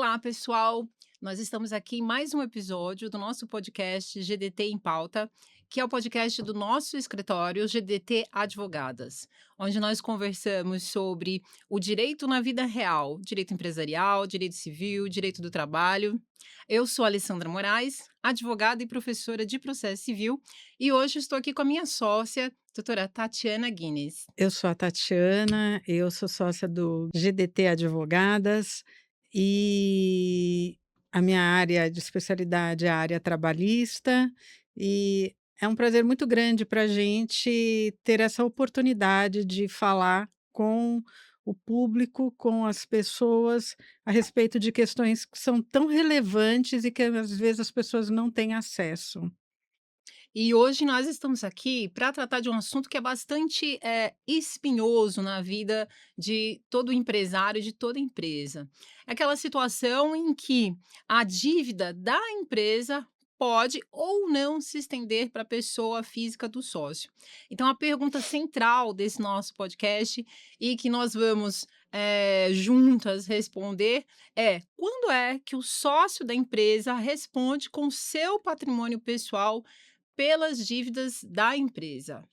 Olá, pessoal! Nós estamos aqui em mais um episódio do nosso podcast GDT em Pauta, que é o podcast do nosso escritório GDT Advogadas, onde nós conversamos sobre o direito na vida real, direito empresarial, direito civil, direito do trabalho. Eu sou a Alessandra Moraes, advogada e professora de processo civil, e hoje estou aqui com a minha sócia, doutora Tatiana Guinness. Eu sou a Tatiana, eu sou sócia do GDT Advogadas e a minha área de especialidade é a área trabalhista e é um prazer muito grande para a gente ter essa oportunidade de falar com o público, com as pessoas, a respeito de questões que são tão relevantes e que às vezes as pessoas não têm acesso. E hoje nós estamos aqui para tratar de um assunto que é bastante espinhoso na vida de todo empresário, de toda empresa. É aquela situação em que a dívida da empresa pode ou não se estender para a pessoa física do sócio. Então, a pergunta central desse nosso podcast e que nós vamos juntas responder é: quando é que o sócio da empresa responde com o seu patrimônio pessoal pelas dívidas da empresa?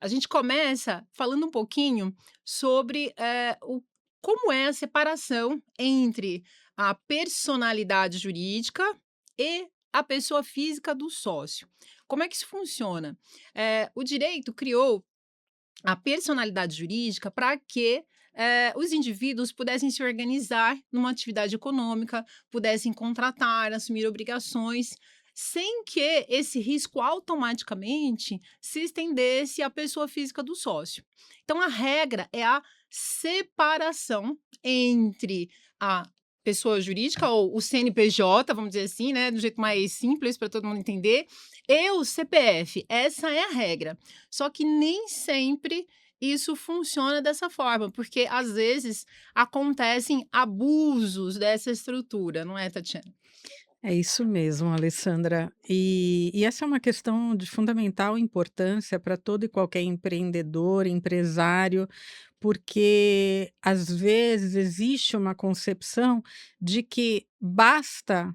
A gente começa falando um pouquinho sobre, como é a separação entre a personalidade jurídica e a pessoa física do sócio. Como é que isso funciona? O direito criou a personalidade jurídica para que, os indivíduos pudessem se organizar numa atividade econômica, pudessem contratar, assumir obrigações, sem que esse risco automaticamente se estendesse à pessoa física do sócio. Então a regra é a separação entre a pessoa jurídica ou o CNPJ, vamos dizer assim, né, do jeito mais simples para todo mundo entender, e o CPF. Essa é a regra. Só que nem sempre isso funciona dessa forma, porque às vezes acontecem abusos dessa estrutura, não é, Tatiana? É isso mesmo, Alessandra. E essa é uma questão de fundamental importância para todo e qualquer empreendedor, empresário, porque às vezes existe uma concepção de que basta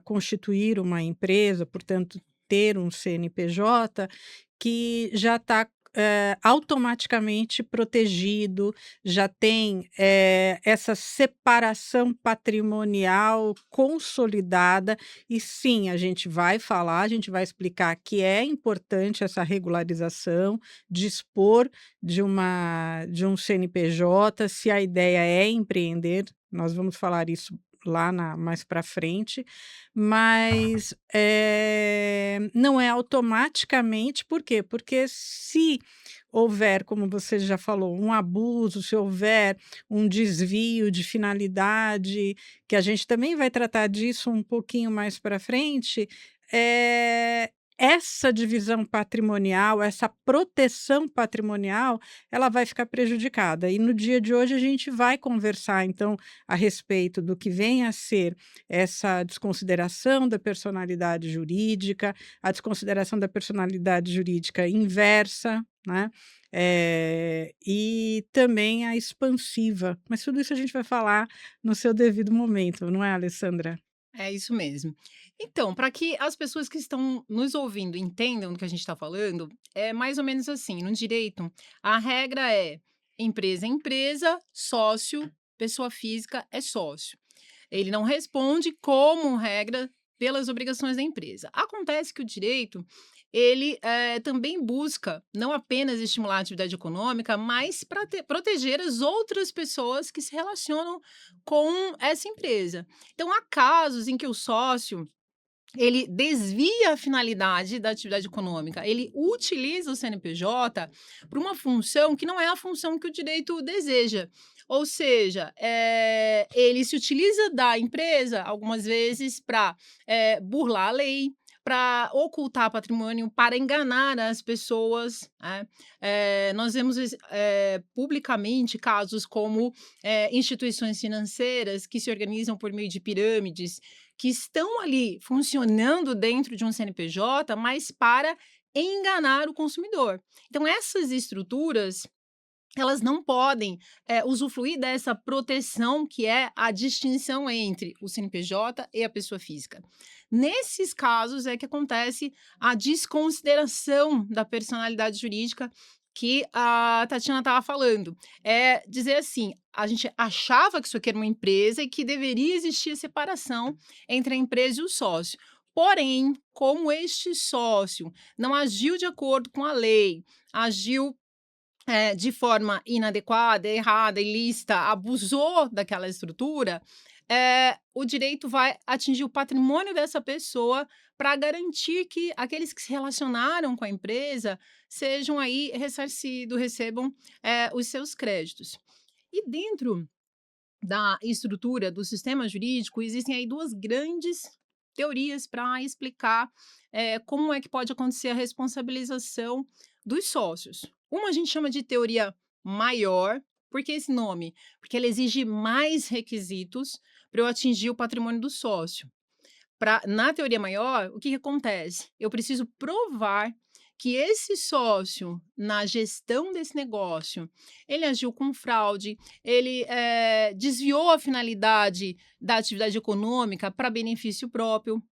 constituir uma empresa, portanto, ter um CNPJ, que já está automaticamente protegido, já tem essa separação patrimonial consolidada. E sim, a gente vai falar, a gente vai explicar que é importante essa regularização, dispor de um CNPJ, se a ideia é empreender, nós vamos falar isso mais para frente, mas não é automaticamente. Por quê? Porque se houver, como você já falou, um abuso, se houver um desvio de finalidade, que a gente também vai tratar disso um pouquinho mais para frente, essa divisão patrimonial, essa proteção patrimonial, ela vai ficar prejudicada. E no dia de hoje a gente vai conversar, então, a respeito do que vem a ser essa desconsideração da personalidade jurídica, a desconsideração da personalidade jurídica inversa, né, e também a expansiva. Mas tudo isso a gente vai falar no seu devido momento, não é, Alessandra? É isso mesmo. Então, para que as pessoas que estão nos ouvindo entendam do que a gente está falando, é mais ou menos assim: no direito, a regra é empresa, sócio, pessoa física é sócio. Ele não responde, como regra, pelas obrigações da empresa. Acontece que o direito, ele também busca não apenas estimular a atividade econômica, mas para proteger as outras pessoas que se relacionam com essa empresa. Então, há casos em que o sócio ele desvia a finalidade da atividade econômica, ele utiliza o CNPJ para uma função que não é a função que o direito deseja. Ou seja, ele se utiliza da empresa, algumas vezes, para burlar a lei, para ocultar patrimônio, para enganar as pessoas, né. Nós vemos publicamente casos como instituições financeiras que se organizam por meio de pirâmides, que estão ali funcionando dentro de um CNPJ, mas para enganar o consumidor. Então essas estruturas elas não podem, usufruir dessa proteção que é a distinção entre o CNPJ e a pessoa física. Nesses casos é que acontece a desconsideração da personalidade jurídica que a Tatiana estava falando. É dizer assim, a gente achava que isso aqui era uma empresa e que deveria existir separação entre a empresa e o sócio. Porém, como este sócio não agiu de acordo com a lei, agiu de forma inadequada, errada, ilícita, abusou daquela estrutura, o direito vai atingir o patrimônio dessa pessoa para garantir que aqueles que se relacionaram com a empresa sejam aí ressarcidos, recebam, os seus créditos. E dentro da estrutura do sistema jurídico, existem aí 2 grandes teorias para explicar, como é que pode acontecer a responsabilização dos sócios. Uma a gente chama de teoria maior, por que esse nome? Porque ela exige mais requisitos para eu atingir o patrimônio do sócio. Na teoria maior, o que que acontece? Eu preciso provar que esse sócio, na gestão desse negócio, ele agiu com fraude, ele, desviou a finalidade da atividade econômica para benefício próprio,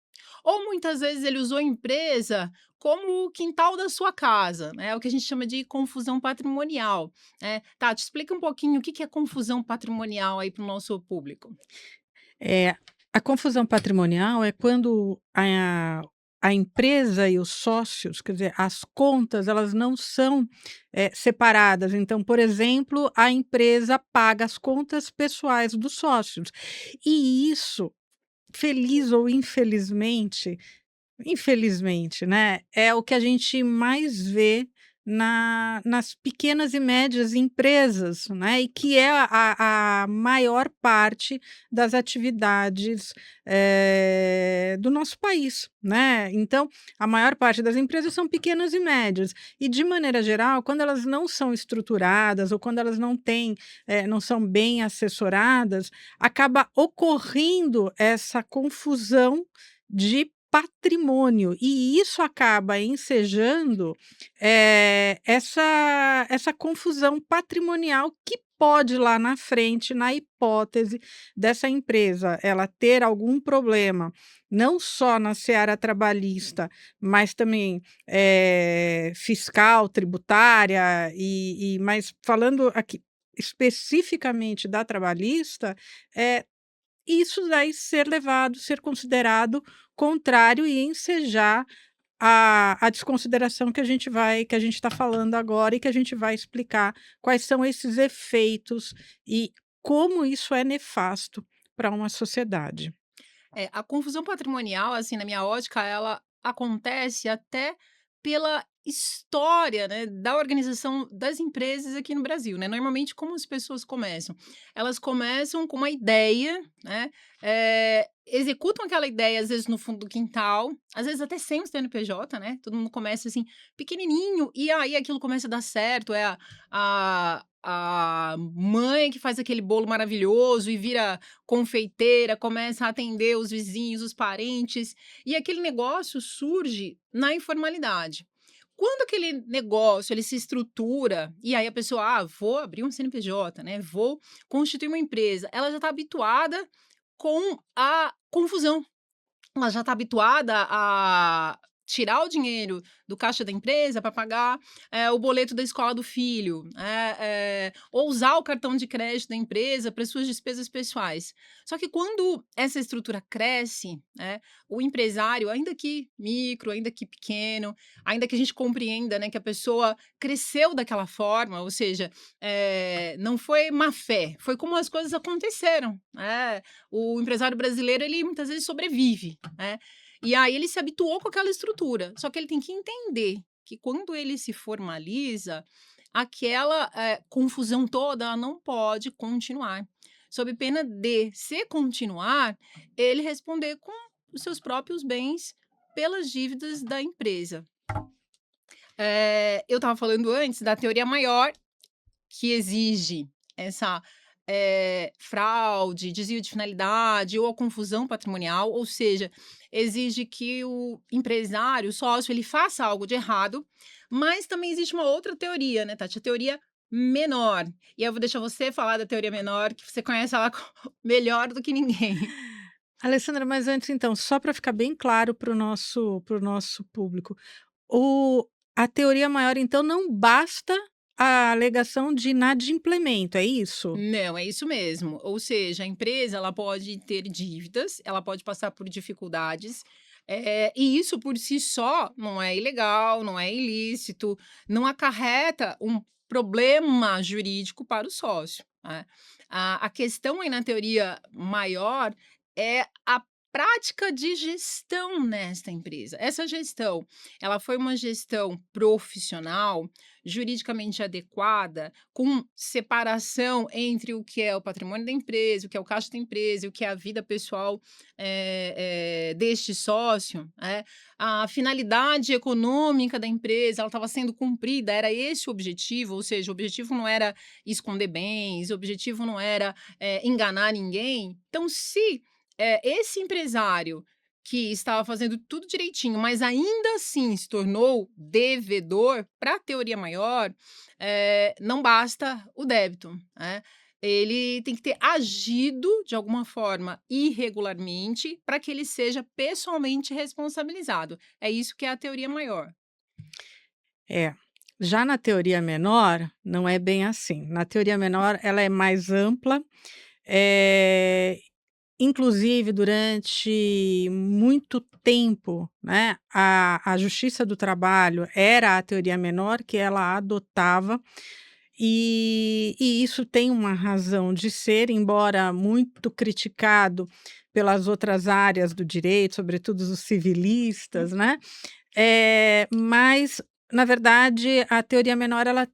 ou muitas vezes ele usou a empresa como o quintal da sua casa, né, o que a gente chama de confusão patrimonial, né. Tati, explica um pouquinho o que que é confusão patrimonial aí para o nosso público. É, a confusão patrimonial é quando a empresa e os sócios, quer dizer, as contas, elas não são, separadas. Então, por exemplo, a empresa paga as contas pessoais dos sócios. E isso, feliz ou infelizmente, né, é o que a gente mais vê nas pequenas e médias empresas, né, e que é a maior parte das atividades, do nosso país, né. Então, a maior parte das empresas são pequenas e médias, e de maneira geral, quando elas não são estruturadas ou quando elas não têm, não são bem assessoradas, acaba ocorrendo essa confusão de patrimônio, e isso acaba ensejando, essa confusão patrimonial que pode lá na frente, na hipótese dessa empresa ela ter algum problema, não só na seara trabalhista, mas também, fiscal, tributária mas falando aqui especificamente da trabalhista, é isso daí ser considerado contrário e ensejar a desconsideração que a gente está falando agora e que a gente vai explicar quais são esses efeitos e como isso é nefasto para uma sociedade. A confusão patrimonial, assim, na minha ótica, ela acontece até pela história, né, da organização das empresas aqui no Brasil, né. Normalmente, como as pessoas começam? Elas começam com uma ideia, né, executam aquela ideia, às vezes, no fundo do quintal, às vezes até sem o CNPJ, né, todo mundo começa, assim, pequenininho, e aí aquilo começa a dar certo, é a mãe que faz aquele bolo maravilhoso e vira confeiteira, começa a atender os vizinhos, os parentes, e aquele negócio surge na informalidade. Quando aquele negócio ele se estrutura, e aí a pessoa: "Ah, vou abrir um CNPJ, né, vou constituir uma empresa", ela já está habituada com a confusão. Ela já está habituada a tirar o dinheiro do caixa da empresa para pagar, o boleto da escola do filho, ou usar o cartão de crédito da empresa para suas despesas pessoais. Só que quando essa estrutura cresce, né, o empresário, ainda que micro, ainda que pequeno, ainda que a gente compreenda, né, que a pessoa cresceu daquela forma, ou seja, não foi má fé, foi como as coisas aconteceram, né. O empresário brasileiro, ele muitas vezes sobrevive, né. E aí ele se habituou com aquela estrutura, só que ele tem que entender que quando ele se formaliza, aquela, confusão toda, ela não pode continuar, sob pena de, se continuar, ele responder com os seus próprios bens pelas dívidas da empresa. Eu estava falando antes da teoria maior, que exige essa, fraude, desvio de finalidade ou a confusão patrimonial, ou seja, exige que o empresário, o sócio, ele faça algo de errado, mas também existe uma outra teoria, né, Tati, a teoria menor. E eu vou deixar você falar da teoria menor, que você conhece ela melhor do que ninguém. Alessandra, mas antes então, só para ficar bem claro para o nosso público, o a teoria maior então não basta a alegação de inadimplemento, é isso? Não, é isso mesmo. Ou seja, a empresa ela pode ter dívidas, ela pode passar por dificuldades, e isso por si só não é ilegal, não é ilícito, não acarreta um problema jurídico para o sócio, né. A questão aí na teoria maior é a prática de gestão nesta empresa. Essa gestão, ela foi uma gestão profissional, juridicamente adequada, com separação entre o que é o patrimônio da empresa, o que é o caixa da empresa e o que é a vida pessoal, deste sócio, né. A finalidade econômica da empresa, ela estava sendo cumprida, era esse o objetivo, ou seja, o objetivo não era esconder bens, o objetivo não era, enganar ninguém. Então se, esse empresário que estava fazendo tudo direitinho, mas ainda assim se tornou devedor, para a teoria maior, não basta o débito, né. Ele tem que ter agido de alguma forma irregularmente para que ele seja pessoalmente responsabilizado. É isso que é a teoria maior. É. Já na teoria menor, não é bem assim. Na teoria menor, ela é mais ampla, eh, inclusive durante muito tempo, né, a Justiça do Trabalho era a teoria menor que ela adotava, e isso tem uma razão de ser, embora muito criticado pelas outras áreas do direito, sobretudo os civilistas, né. Mas, na verdade, a teoria menor ela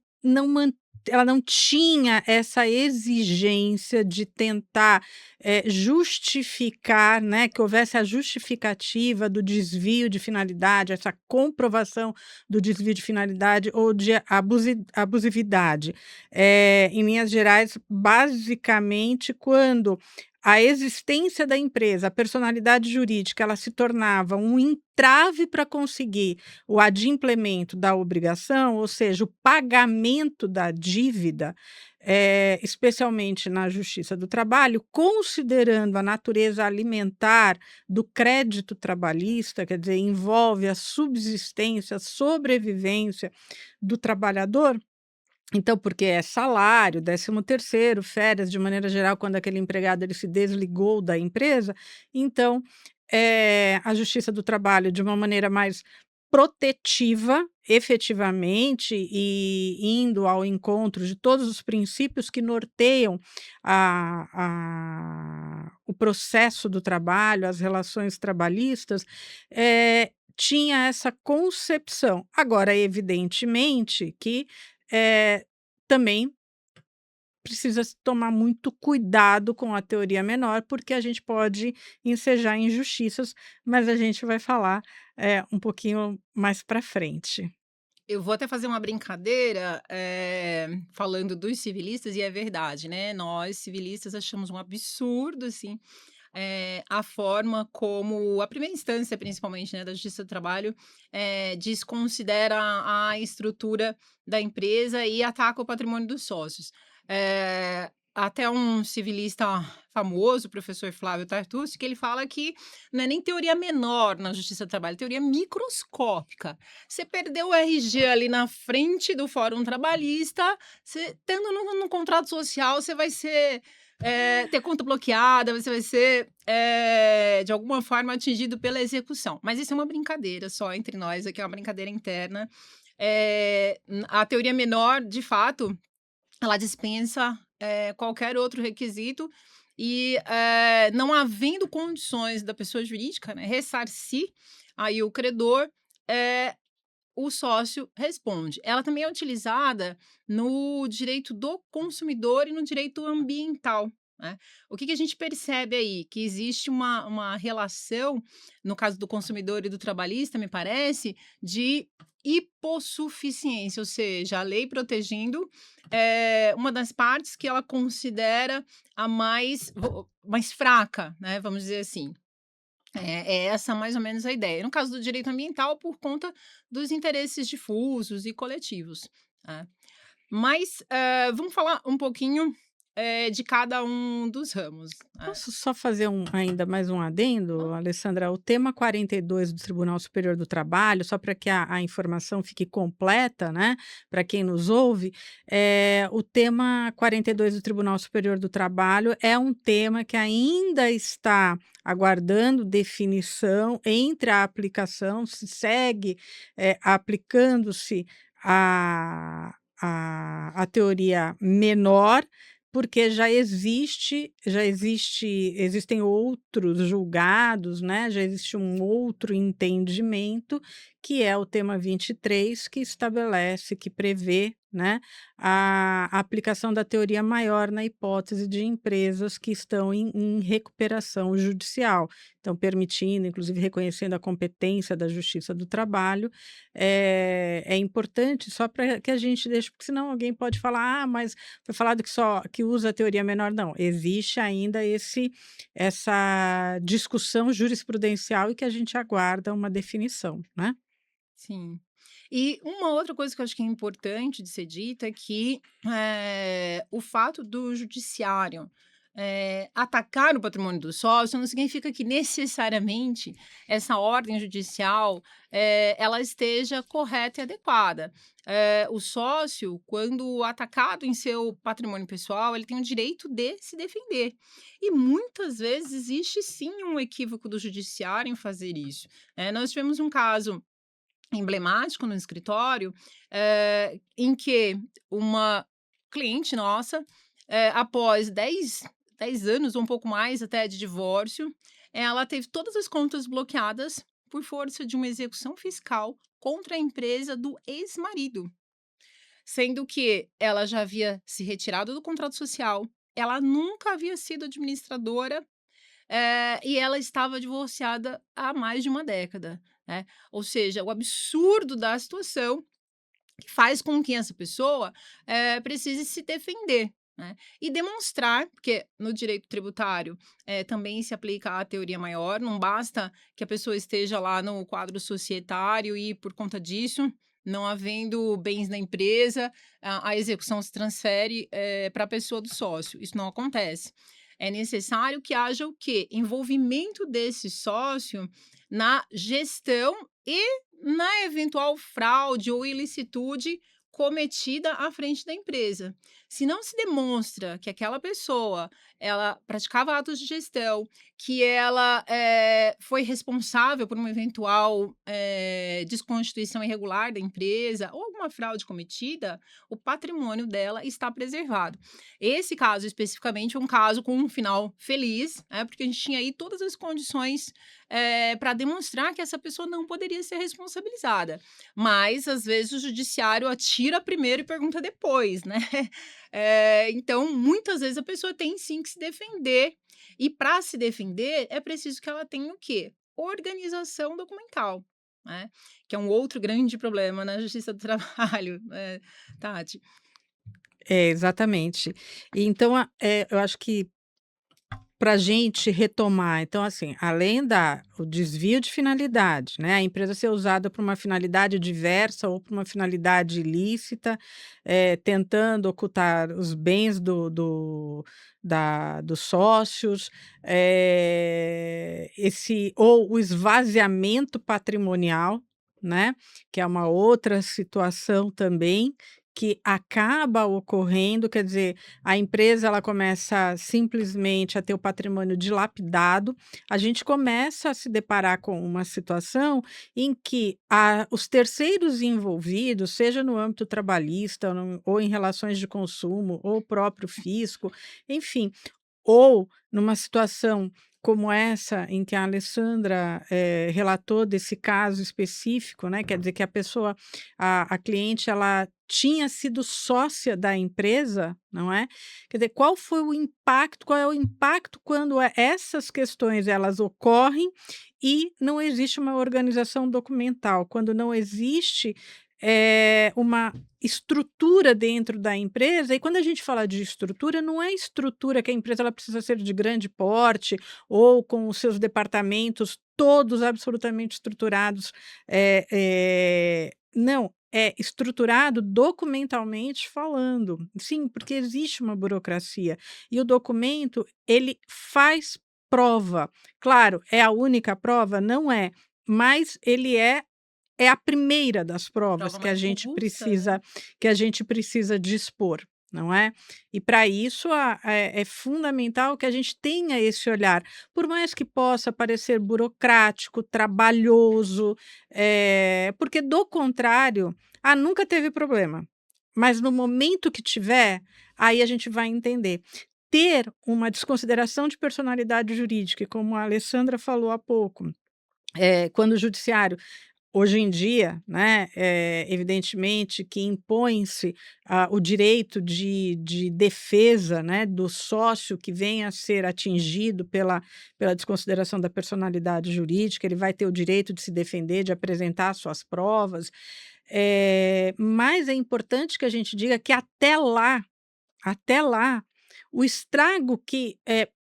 não tinha essa exigência de tentar, justificar, né, que houvesse a justificativa do desvio de finalidade, essa comprovação do desvio de finalidade ou de abusividade. Em linhas gerais, basicamente, quando a existência da empresa, a personalidade jurídica, ela se tornava um entrave para conseguir o adimplemento da obrigação, ou seja, o pagamento da dívida, especialmente na Justiça do Trabalho, considerando a natureza alimentar do crédito trabalhista, quer dizer, envolve a subsistência, a sobrevivência do trabalhador. Então, porque é salário, 13º, férias, de maneira geral, quando aquele empregado ele se desligou da empresa, então, a Justiça do Trabalho, de uma maneira mais protetiva, efetivamente, e indo ao encontro de todos os princípios que norteiam o processo do trabalho, as relações trabalhistas, tinha essa concepção. Agora, evidentemente que também precisa se tomar muito cuidado com a teoria menor, porque a gente pode ensejar injustiças, mas a gente vai falar, um pouquinho mais para frente. Eu vou até fazer uma brincadeira, falando dos civilistas, e é verdade, né, nós civilistas achamos um absurdo, assim, a forma como a primeira instância, principalmente, né, da Justiça do Trabalho, desconsidera a estrutura da empresa e ataca o patrimônio dos sócios. Até um civilista famoso, o professor Flávio Tartucci, que ele fala que não é nem teoria menor na Justiça do Trabalho, é teoria microscópica. Você perdeu o RG ali na frente do Fórum Trabalhista, você estando no contrato social, você vai ser ter conta bloqueada, você vai ser, de alguma forma atingido pela execução. Mas isso é uma brincadeira só entre nós aqui, é uma brincadeira interna. A teoria menor, de fato, ela dispensa, qualquer outro requisito e, não havendo condições da pessoa jurídica, né, ressarcir aí o credor, eh, o sócio responde. Ela também é utilizada no direito do consumidor e no direito ambiental, né. O que que a gente percebe aí? Que existe uma relação, no caso do consumidor e do trabalhista, me parece, de hipossuficiência, ou seja, a lei protegendo, uma das partes que ela considera a mais fraca, né, vamos dizer assim. É essa mais ou menos a ideia. No caso do direito ambiental, por conta dos interesses difusos e coletivos, né. Mas, vamos falar um pouquinho, de cada um dos ramos, né. Posso só fazer ainda mais um adendo, Alessandra? O tema 42 do Tribunal Superior do Trabalho, só para que a informação fique completa, né, para quem nos ouve, o tema 42 do Tribunal Superior do Trabalho é um tema que ainda está aguardando definição entre a aplicação, se segue, aplicando-se a a teoria menor, porque existem outros julgados, né, já existe um outro entendimento, que é o tema 23, que estabelece, que prevê, né, a aplicação da teoria maior na hipótese de empresas que estão em recuperação judicial. Então, permitindo, inclusive reconhecendo a competência da Justiça do Trabalho, é importante só para que a gente deixe, porque senão alguém pode falar: "Ah, mas foi falado que usa a teoria menor", não, existe ainda essa discussão jurisprudencial e que a gente aguarda uma definição, né. Sim. E uma outra coisa que eu acho que é importante de ser dita é que, o fato do judiciário, atacar o patrimônio do sócio não significa que necessariamente essa ordem judicial, ela esteja correta e adequada. O sócio, quando atacado em seu patrimônio pessoal, ele tem o direito de se defender. E muitas vezes existe sim um equívoco do judiciário em fazer isso. Nós tivemos um caso emblemático no escritório, em que uma cliente nossa, após dez anos ou um pouco mais até de divórcio, ela teve todas as contas bloqueadas por força de uma execução fiscal contra a empresa do ex-marido, sendo que ela já havia se retirado do contrato social, ela nunca havia sido administradora, e ela estava divorciada há mais de uma década, né. Ou seja, o absurdo da situação que faz com que essa pessoa, precise se defender, né, e demonstrar, porque no direito tributário, também se aplica a teoria maior, não basta que a pessoa esteja lá no quadro societário e por conta disso, não havendo bens na empresa, a execução se transfere, para a pessoa do sócio, isso não acontece. É necessário que haja o quê? Envolvimento desse sócio na gestão e na eventual fraude ou ilicitude cometida à frente da empresa. Se não se demonstra que aquela pessoa, ela praticava atos de gestão, que ela, foi responsável por uma eventual, desconstituição irregular da empresa ou alguma fraude cometida, o patrimônio dela está preservado. Esse caso especificamente é um caso com um final feliz, porque a gente tinha aí todas as condições, para demonstrar que essa pessoa não poderia ser responsabilizada. Mas, às vezes, o judiciário atira primeiro e pergunta depois, né. Então, muitas vezes, a pessoa tem sim que se defender, e para se defender, é preciso que ela tenha o quê? Organização documental, né, que é um outro grande problema na justiça do trabalho, Tati. É, exatamente. E então eu acho que para a gente retomar, então, assim, além da o desvio de finalidade, né, a empresa ser usada para uma finalidade diversa ou para uma finalidade ilícita, tentando ocultar os bens dos sócios, esse ou o esvaziamento patrimonial, né, que é uma outra situação também que acaba ocorrendo, quer dizer, a empresa ela começa simplesmente a ter o patrimônio dilapidado, a gente começa a se deparar com uma situação em que os terceiros envolvidos, seja no âmbito trabalhista ou em relações de consumo, ou o próprio fisco, enfim, ou numa situação como essa em que a Alessandra, relatou desse caso específico, né, quer dizer que a pessoa a cliente ela tinha sido sócia da empresa, não é? Quer dizer, qual é o impacto quando essas questões elas ocorrem e não existe uma organização documental, quando não existe, uma estrutura dentro da empresa, e quando a gente fala de estrutura, não é estrutura que a empresa ela precisa ser de grande porte ou com os seus departamentos todos absolutamente estruturados, não, é estruturado documentalmente falando. Sim, porque existe uma burocracia e o documento ele faz prova. Claro, é a única prova? Não é, mas ele é a primeira das provas Prova mais robusta, né. que a gente precisa dispor, não é? E para isso é fundamental que a gente tenha esse olhar, por mais que possa parecer burocrático, trabalhoso, porque do contrário, nunca teve problema, mas no momento que tiver, aí a gente vai entender. Ter uma desconsideração de personalidade jurídica, e como a Alessandra falou há pouco, quando o judiciário hoje em dia, né, evidentemente que impõe-se, o direito de defesa, né, do sócio que venha a ser atingido pela desconsideração da personalidade jurídica, ele vai ter o direito de se defender, de apresentar suas provas, mas é importante que a gente diga que até lá, o estrago que,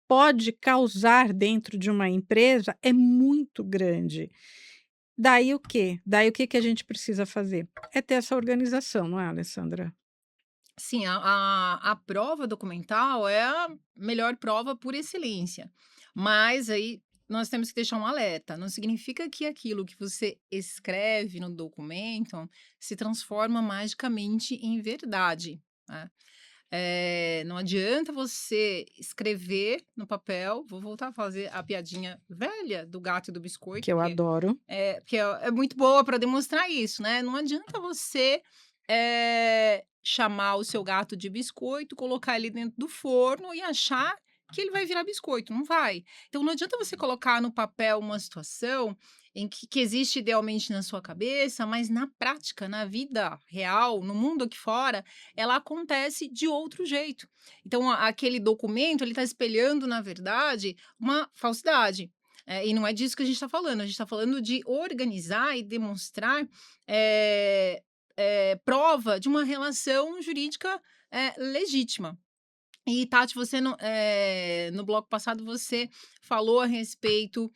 pode causar dentro de uma empresa é muito grande. Daí o quê? Daí o que que a gente precisa fazer? É ter essa organização, não é, Alessandra? Sim, a prova documental é a melhor prova por excelência, mas aí nós temos que deixar um alerta, não significa que aquilo que você escreve no documento se transforma magicamente em verdade, né. Não adianta você escrever no papel, vou voltar a fazer a piadinha velha do gato e do biscoito, Que eu adoro. porque é muito boa para demonstrar isso, né, não adianta você, chamar o seu gato de biscoito, colocar ele dentro do forno e achar que ele vai virar biscoito, não vai. Então não adianta você colocar no papel uma situação em que existe idealmente na sua cabeça, mas na prática, na vida real, no mundo aqui fora, ela acontece de outro jeito. Então aquele documento, ele está espelhando, na verdade, uma falsidade. E não é disso que a gente está falando de organizar e demonstrar, eh prova de uma relação jurídica, legítima. E Tati, você no bloco passado você falou a respeito,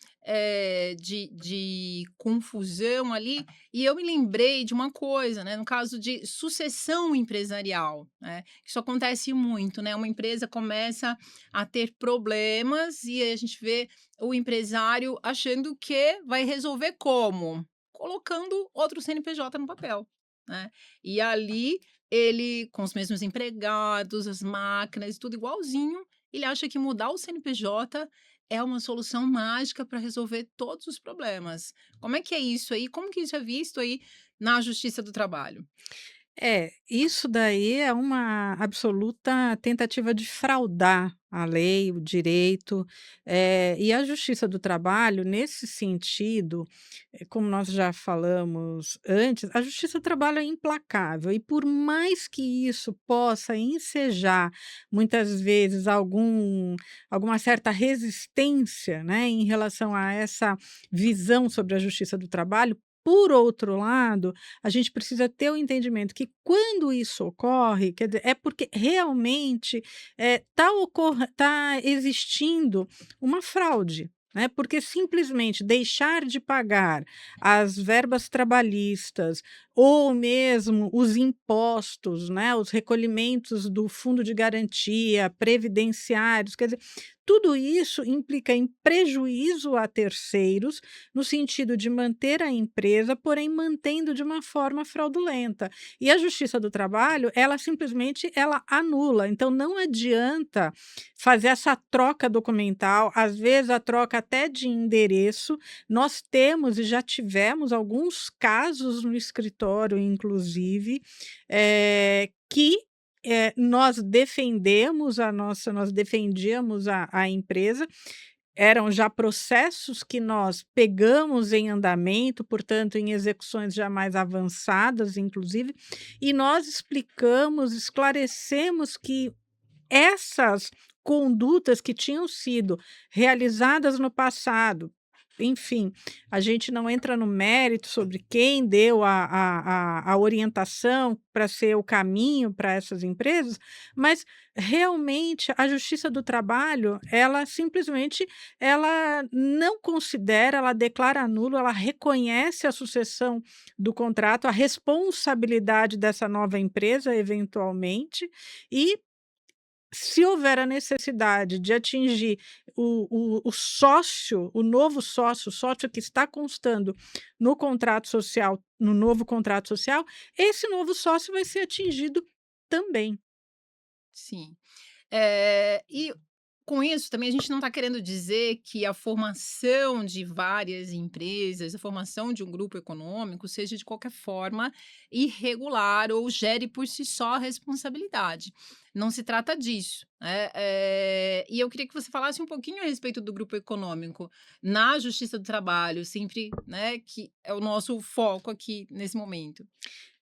de confusão ali, e eu me lembrei de uma coisa, né, no caso de sucessão empresarial, né, isso acontece muito, né, uma empresa começa a ter problemas e aí a gente vê o empresário achando que vai resolver como? Colocando outro CNPJ no papel, né. E ali ele, com os mesmos empregados, as máquinas, tudo igualzinho, ele acha que mudar o CNPJ é uma solução mágica para resolver todos os problemas. Como é que é isso aí? Como que isso é visto aí na Justiça do Trabalho? Isso daí é uma absoluta tentativa de fraudar a lei, o direito, e a Justiça do Trabalho, nesse sentido, como nós já falamos antes, a Justiça do Trabalho é implacável e por mais que isso possa ensejar, muitas vezes, alguma certa resistência, né, em relação a essa visão sobre a Justiça do Trabalho, por outro lado, a gente precisa ter o entendimento que quando isso ocorre, quer dizer, é porque realmente tá existindo uma fraude, né? Porque simplesmente deixar de pagar as verbas trabalhistas ou mesmo os impostos, né? Os recolhimentos do fundo de garantia, previdenciários, quer dizer, tudo isso implica em prejuízo a terceiros no sentido de manter a empresa, porém mantendo de uma forma fraudulenta. E a Justiça do Trabalho, ela simplesmente ela anula, então não adianta fazer essa troca documental, às vezes a troca até de endereço. Nós temos e já tivemos alguns casos no escritório, inclusive, que nós defendíamos a empresa, eram já processos que nós pegamos em andamento, portanto, em execuções já mais avançadas, inclusive, e nós explicamos, esclarecemos que essas condutas que tinham sido realizadas no passado enfim, a gente não entra no mérito sobre quem deu a orientação para ser o caminho para essas empresas, mas realmente a Justiça do Trabalho, ela simplesmente ela não considera, ela declara nulo, ela reconhece a sucessão do contrato, a responsabilidade dessa nova empresa, eventualmente, e se houver a necessidade de atingir o sócio, o novo sócio, o sócio que está constando no contrato social, no novo contrato social, esse novo sócio vai ser atingido também. Sim. E com isso também a gente não está querendo dizer que a formação de várias empresas, a formação de um grupo econômico seja de qualquer forma irregular ou gere por si só responsabilidade. Não se trata disso, né, e eu queria que você falasse um pouquinho a respeito do grupo econômico na Justiça do Trabalho, sempre, né, que é o nosso foco aqui nesse momento.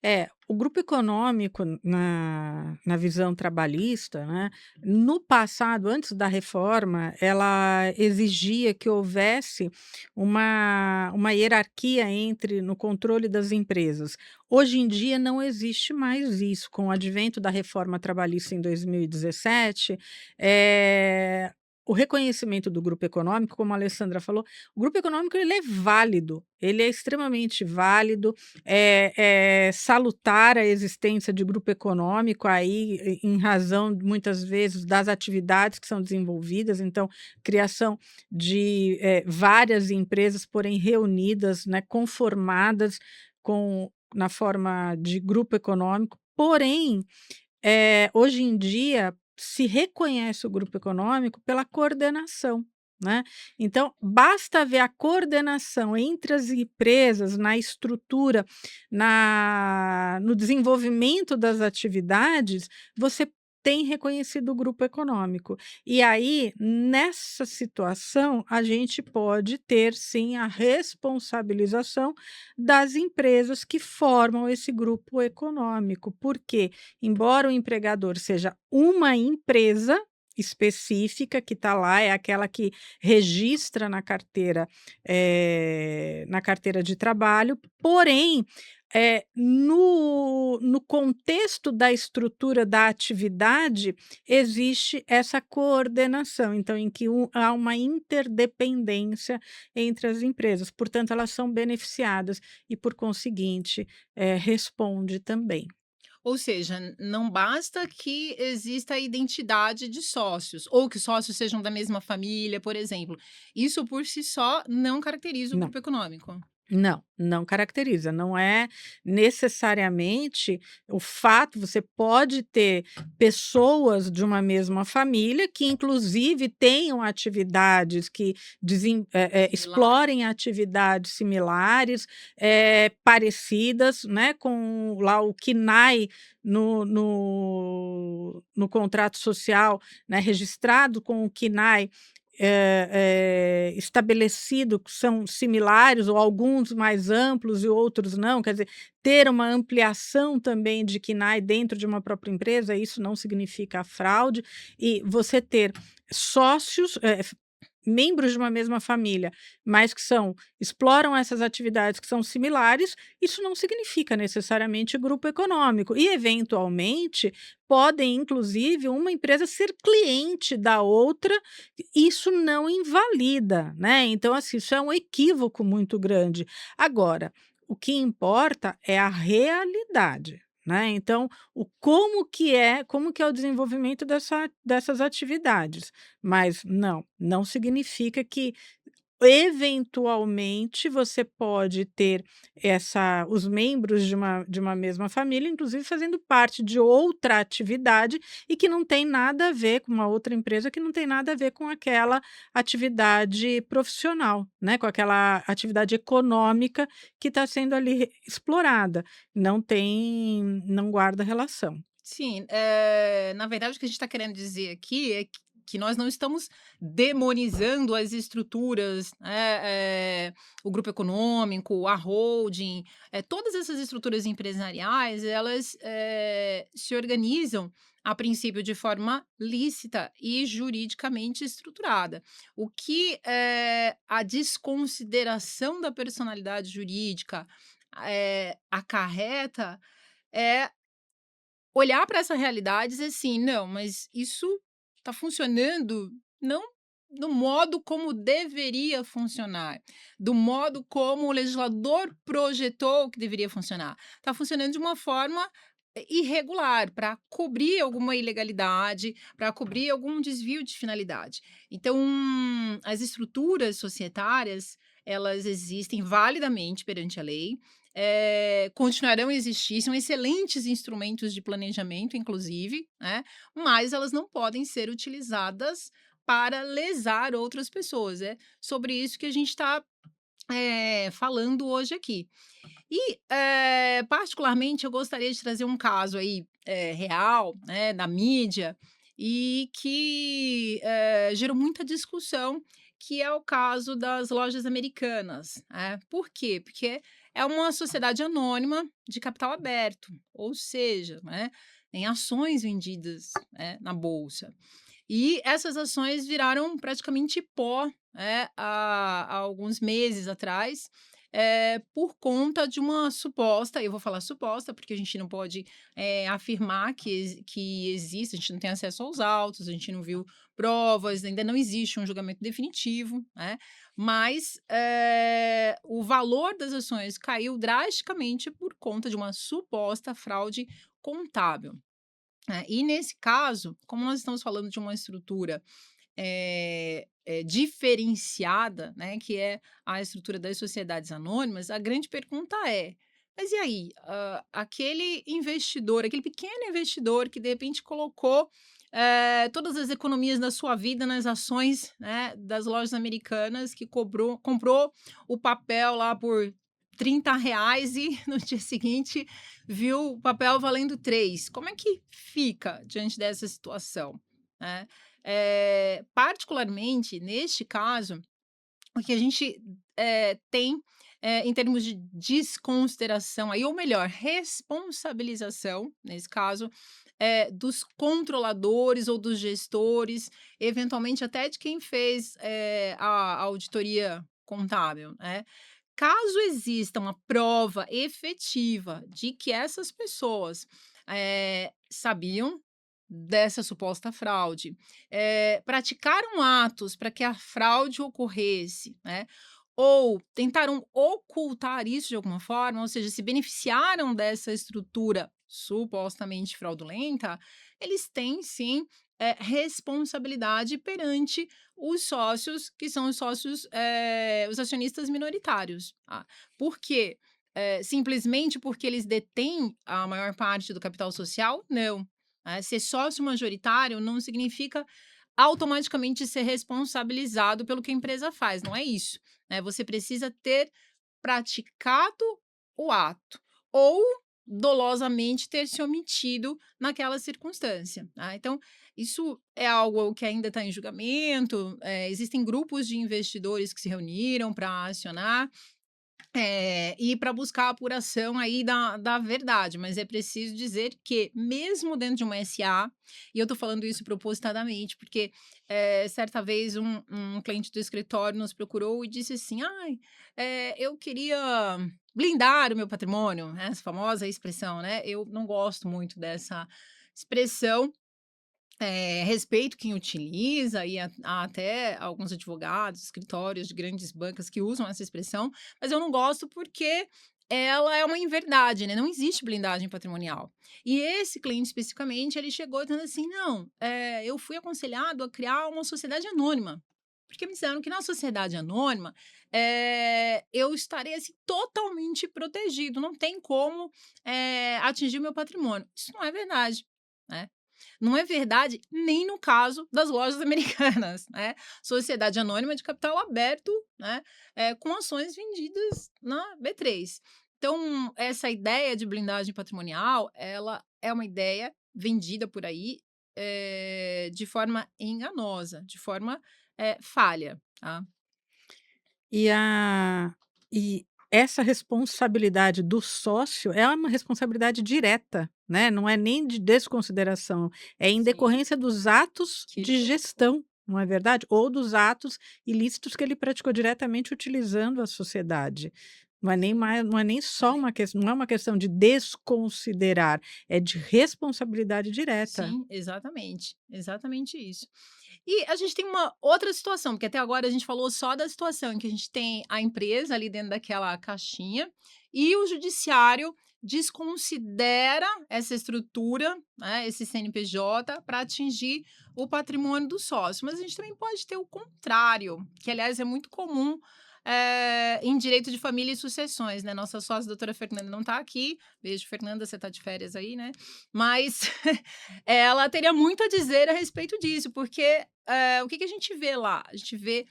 É, o grupo econômico na visão trabalhista, né, no passado, antes da reforma, ela exigia que houvesse uma hierarquia entre no controle das empresas. Hoje em dia não existe mais isso, com o advento da reforma trabalhista em 2017, o reconhecimento do grupo econômico, como a Alessandra falou, o grupo econômico ele é válido, ele é extremamente válido, é salutar a existência de grupo econômico aí em razão muitas vezes das atividades que são desenvolvidas, então criação de, várias empresas, porém reunidas, né, conformadas com na forma de grupo econômico, porém hoje em dia, se reconhece o grupo econômico pela coordenação, né. Então, basta ver a coordenação entre as empresas, na estrutura, no desenvolvimento das atividades, você tem reconhecido o grupo econômico. E aí, nessa situação, a gente pode ter sim a responsabilização das empresas que formam esse grupo econômico, porque embora o empregador seja uma empresa específica que está lá, é aquela que registra na carteira de trabalho, porém, no contexto da estrutura da atividade, existe essa coordenação, então em que há uma interdependência entre as empresas, portanto elas são beneficiadas e por conseguinte, responde também. Ou seja, não basta que exista a identidade de sócios, ou que os sócios sejam da mesma família, por exemplo. Isso por si só não caracteriza o Não. grupo econômico. Não, não caracteriza, não é necessariamente o fato você pode ter pessoas de uma mesma família que inclusive tenham atividades que Similares. explorem atividades similares, parecidas, né, com lá o KNAI no contrato social, né, registrado com o KNAI estabelecido que são similares ou alguns mais amplos e outros não, quer dizer, ter uma ampliação também de KNAI dentro de uma própria empresa, isso não significa fraude, e você ter sócios, membros de uma mesma família, mas que exploram essas atividades que são similares, isso não significa necessariamente grupo econômico e eventualmente podem inclusive uma empresa ser cliente da outra, isso não invalida, né, então assim, isso é um equívoco muito grande. Agora, o que importa é a realidade, né, então como que é o desenvolvimento dessas atividades, mas não significa que eventualmente você pode ter os membros de uma mesma família, inclusive fazendo parte de outra atividade e que não tem nada a ver com uma outra empresa, que não tem nada a ver com aquela atividade profissional, né, com aquela atividade econômica que está sendo ali explorada. Não guarda relação. Sim, na verdade o que a gente está querendo dizer aqui é que nós não estamos demonizando as estruturas, o grupo econômico, a holding, todas essas estruturas empresariais, elas, se organizam, a princípio, de forma lícita e juridicamente estruturada. O que, a desconsideração da personalidade jurídica, acarreta, é olhar para essa realidade e dizer assim: "Não, mas isso está funcionando não do modo como deveria funcionar, do modo como o legislador projetou que deveria funcionar. Está funcionando de uma forma, irregular, para cobrir alguma ilegalidade, para cobrir algum desvio de finalidade". Então, as estruturas societárias, elas existem validamente perante a lei, continuarão a existir, são excelentes instrumentos de planejamento, inclusive, né, mas elas não podem ser utilizadas para lesar outras pessoas. É sobre isso que a gente está, falando hoje aqui. E, particularmente, eu gostaria de trazer um caso aí, real, né, da mídia, e que, gerou muita discussão, que é o caso das lojas americanas, Por quê? Porque é uma sociedade anônima de capital aberto, ou seja, né, tem ações vendidas, na bolsa. E essas ações viraram praticamente pó, há alguns meses atrás, por conta de uma suposta, eu vou falar suposta, porque a gente não pode, afirmar que existe, a gente não tem acesso aos autos, a gente não viu provas, ainda não existe um julgamento definitivo, mas, o valor das ações caiu drasticamente por conta de uma suposta fraude contábil. E nesse caso, como nós estamos falando de uma estrutura, diferenciada, né, que é a estrutura das sociedades anônimas, a grande pergunta é: "Mas e aí, aquele investidor, aquele pequeno investidor que de repente colocou, todas as economias da sua vida nas ações, né, das lojas americanas, que comprou o papel lá por R$ 30 e no dia seguinte viu o papel valendo 3. Como é que fica diante dessa situação, né? Particularmente neste caso, o que a gente, tem, em termos de desconsideração aí, ou melhor, responsabilização, nesse caso, dos controladores ou dos gestores, eventualmente até de quem fez, a auditoria contábil, né. Caso exista uma prova efetiva de que essas pessoas, sabiam dessa suposta fraude, praticaram atos para que a fraude ocorresse, né, ou tentaram ocultar isso de alguma forma, ou seja, se beneficiaram dessa estrutura supostamente fraudulenta, eles têm sim, responsabilidade perante os sócios, que são os sócios, os acionistas minoritários. Por quê? Simplesmente porque eles detêm a maior parte do capital social? Não. Ser sócio majoritário não significa automaticamente ser responsabilizado pelo que a empresa faz, não é isso, né. Você precisa ter praticado o ato ou dolosamente ter se omitido naquela circunstância, Então, isso é algo que ainda está em julgamento, existem grupos de investidores que se reuniram para acionar, e para buscar a apuração aí da verdade, mas é preciso dizer que mesmo dentro de uma SA, e eu estou falando isso propositadamente, porque, certa vez um cliente do escritório nos procurou e disse assim: "Ai, eu queria blindar o meu patrimônio", né, essa famosa expressão, né, eu não gosto muito dessa expressão, respeito quem utiliza e há até alguns advogados, escritórios de grandes bancas que usam essa expressão, mas eu não gosto porque ela é uma inverdade, né, não existe blindagem patrimonial. E esse cliente especificamente, ele chegou dizendo assim: "Não, eu fui aconselhado a criar uma sociedade anônima, porque me disseram que na sociedade anônima, eu estarei, assim, totalmente protegido, não tem como, atingir o meu patrimônio". Isso não é verdade, né. Não é verdade nem no caso das lojas americanas, né. Sociedade anônima de capital aberto, né, com ações vendidas na B3. Então, essa ideia de blindagem patrimonial, ela é uma ideia vendida por aí, de forma enganosa, de forma, falha, tá. E a e essa responsabilidade do sócio é uma responsabilidade direta, né, não é nem de desconsideração, é em Sim, decorrência dos atos que ele de praticou. gestão, não é verdade? Ou dos atos ilícitos que ele praticou diretamente utilizando a sociedade. Sim, Não é nem só também. uma questão, não é uma questão de desconsiderar, é de responsabilidade direta. Sim, exatamente, exatamente isso. E a gente tem uma outra situação, porque até agora a gente falou só da situação em que a gente tem a empresa ali dentro daquela caixinha e o judiciário desconsidera essa estrutura, né, esse CNPJ, para atingir o patrimônio do sócio. Mas a gente também pode ter o contrário, que aliás é muito comum em direito de família e sucessões, né? Nossa sócia, doutora Fernanda, não está aqui. Beijo, Fernanda, você está de férias aí, né? Mas ela teria muito a dizer a respeito disso, porque, o que que a gente vê lá? A gente vê,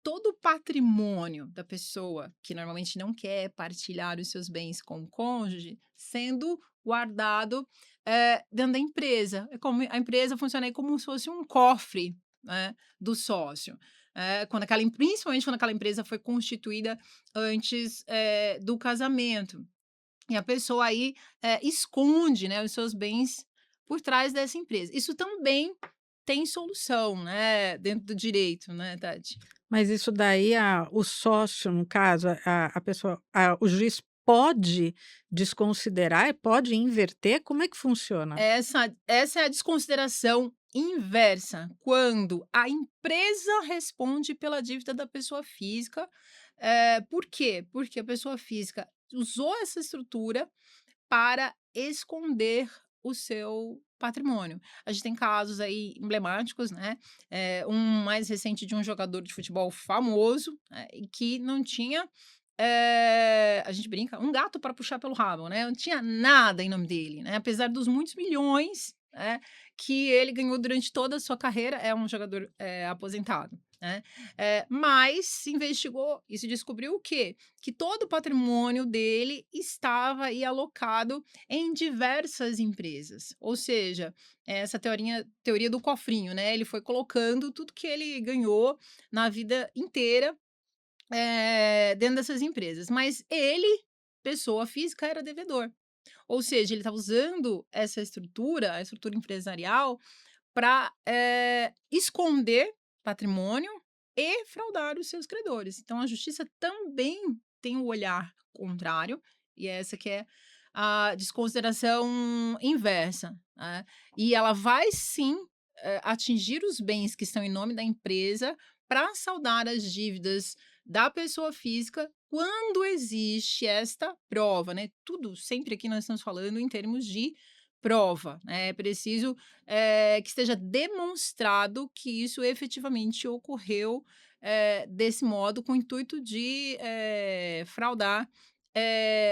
todo o patrimônio da pessoa, que normalmente não quer partilhar os seus bens com o cônjuge, sendo guardado, dentro da empresa. É como a empresa funciona aí como se fosse um cofre, né, do sócio. Quando principalmente quando aquela empresa foi constituída antes, do casamento. E a pessoa aí, esconde, né, os seus bens por trás dessa empresa. Isso também tem solução, né, dentro do direito, né, Tati. Mas isso daí o sócio, no caso, a pessoa o juiz pode desconsiderar e pode inverter? Como é que funciona? Essa é a desconsideração inversa, quando a empresa responde pela dívida da pessoa física. Por quê? Porque a pessoa física usou essa estrutura para esconder o seu patrimônio. A gente tem casos aí emblemáticos, né, um mais recente de um jogador de futebol famoso, e que não tinha, a gente brinca, um gato para puxar pelo rabo, né, não tinha nada em nome dele, né, apesar dos muitos milhões, que ele ganhou durante toda a sua carreira, é um jogador, aposentado, né. Mas se investigou e se descobriu o quê? Que todo o patrimônio dele estava aí alocado em diversas empresas. Ou seja, essa teoria do cofrinho, né? Ele foi colocando tudo que ele ganhou na vida inteira, dentro dessas empresas. Mas ele, pessoa física, era devedor. Ou seja, ele estava usando essa estrutura, a estrutura empresarial, para esconder patrimônio e fraudar os seus credores. Então a justiça também tem o olhar contrário, e essa que é a desconsideração inversa, né. E ela vai sim, atingir os bens que estão em nome da empresa para saldar as dívidas da pessoa física quando existe esta prova, né. Tudo sempre aqui nós estamos falando em termos de prova, né, é preciso que esteja demonstrado que isso efetivamente ocorreu, desse modo, com o intuito de, fraudar,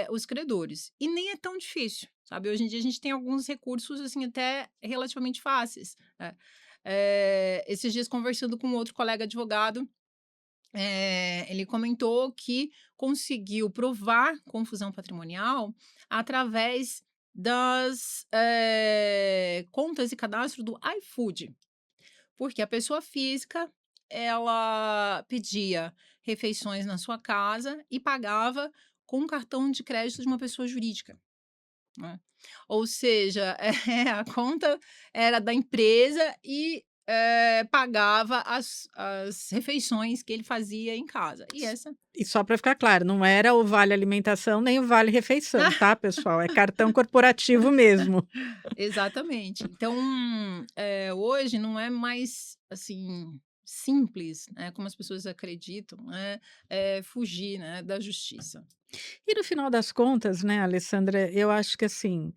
os credores. E nem é tão difícil, sabe. Hoje em dia a gente tem alguns recursos, assim, até relativamente fáceis, né. Esses dias conversando com outro colega advogado, ele comentou que conseguiu provar confusão patrimonial através das, contas e cadastro do iFood. Porque a pessoa física, ela pedia refeições na sua casa e pagava com um cartão de crédito de uma pessoa jurídica, né. Ou seja, a conta era da empresa e, pagava as refeições que ele fazia em casa. E essa E só para ficar claro, não era o vale alimentação nem o vale refeição, tá, pessoal? É cartão corporativo mesmo. exatamente. Então, hoje não é mais, assim, simples, né, como as pessoas acreditam, né, fugir, né, da justiça. E no final das contas, né, Alessandra, eu acho que assim,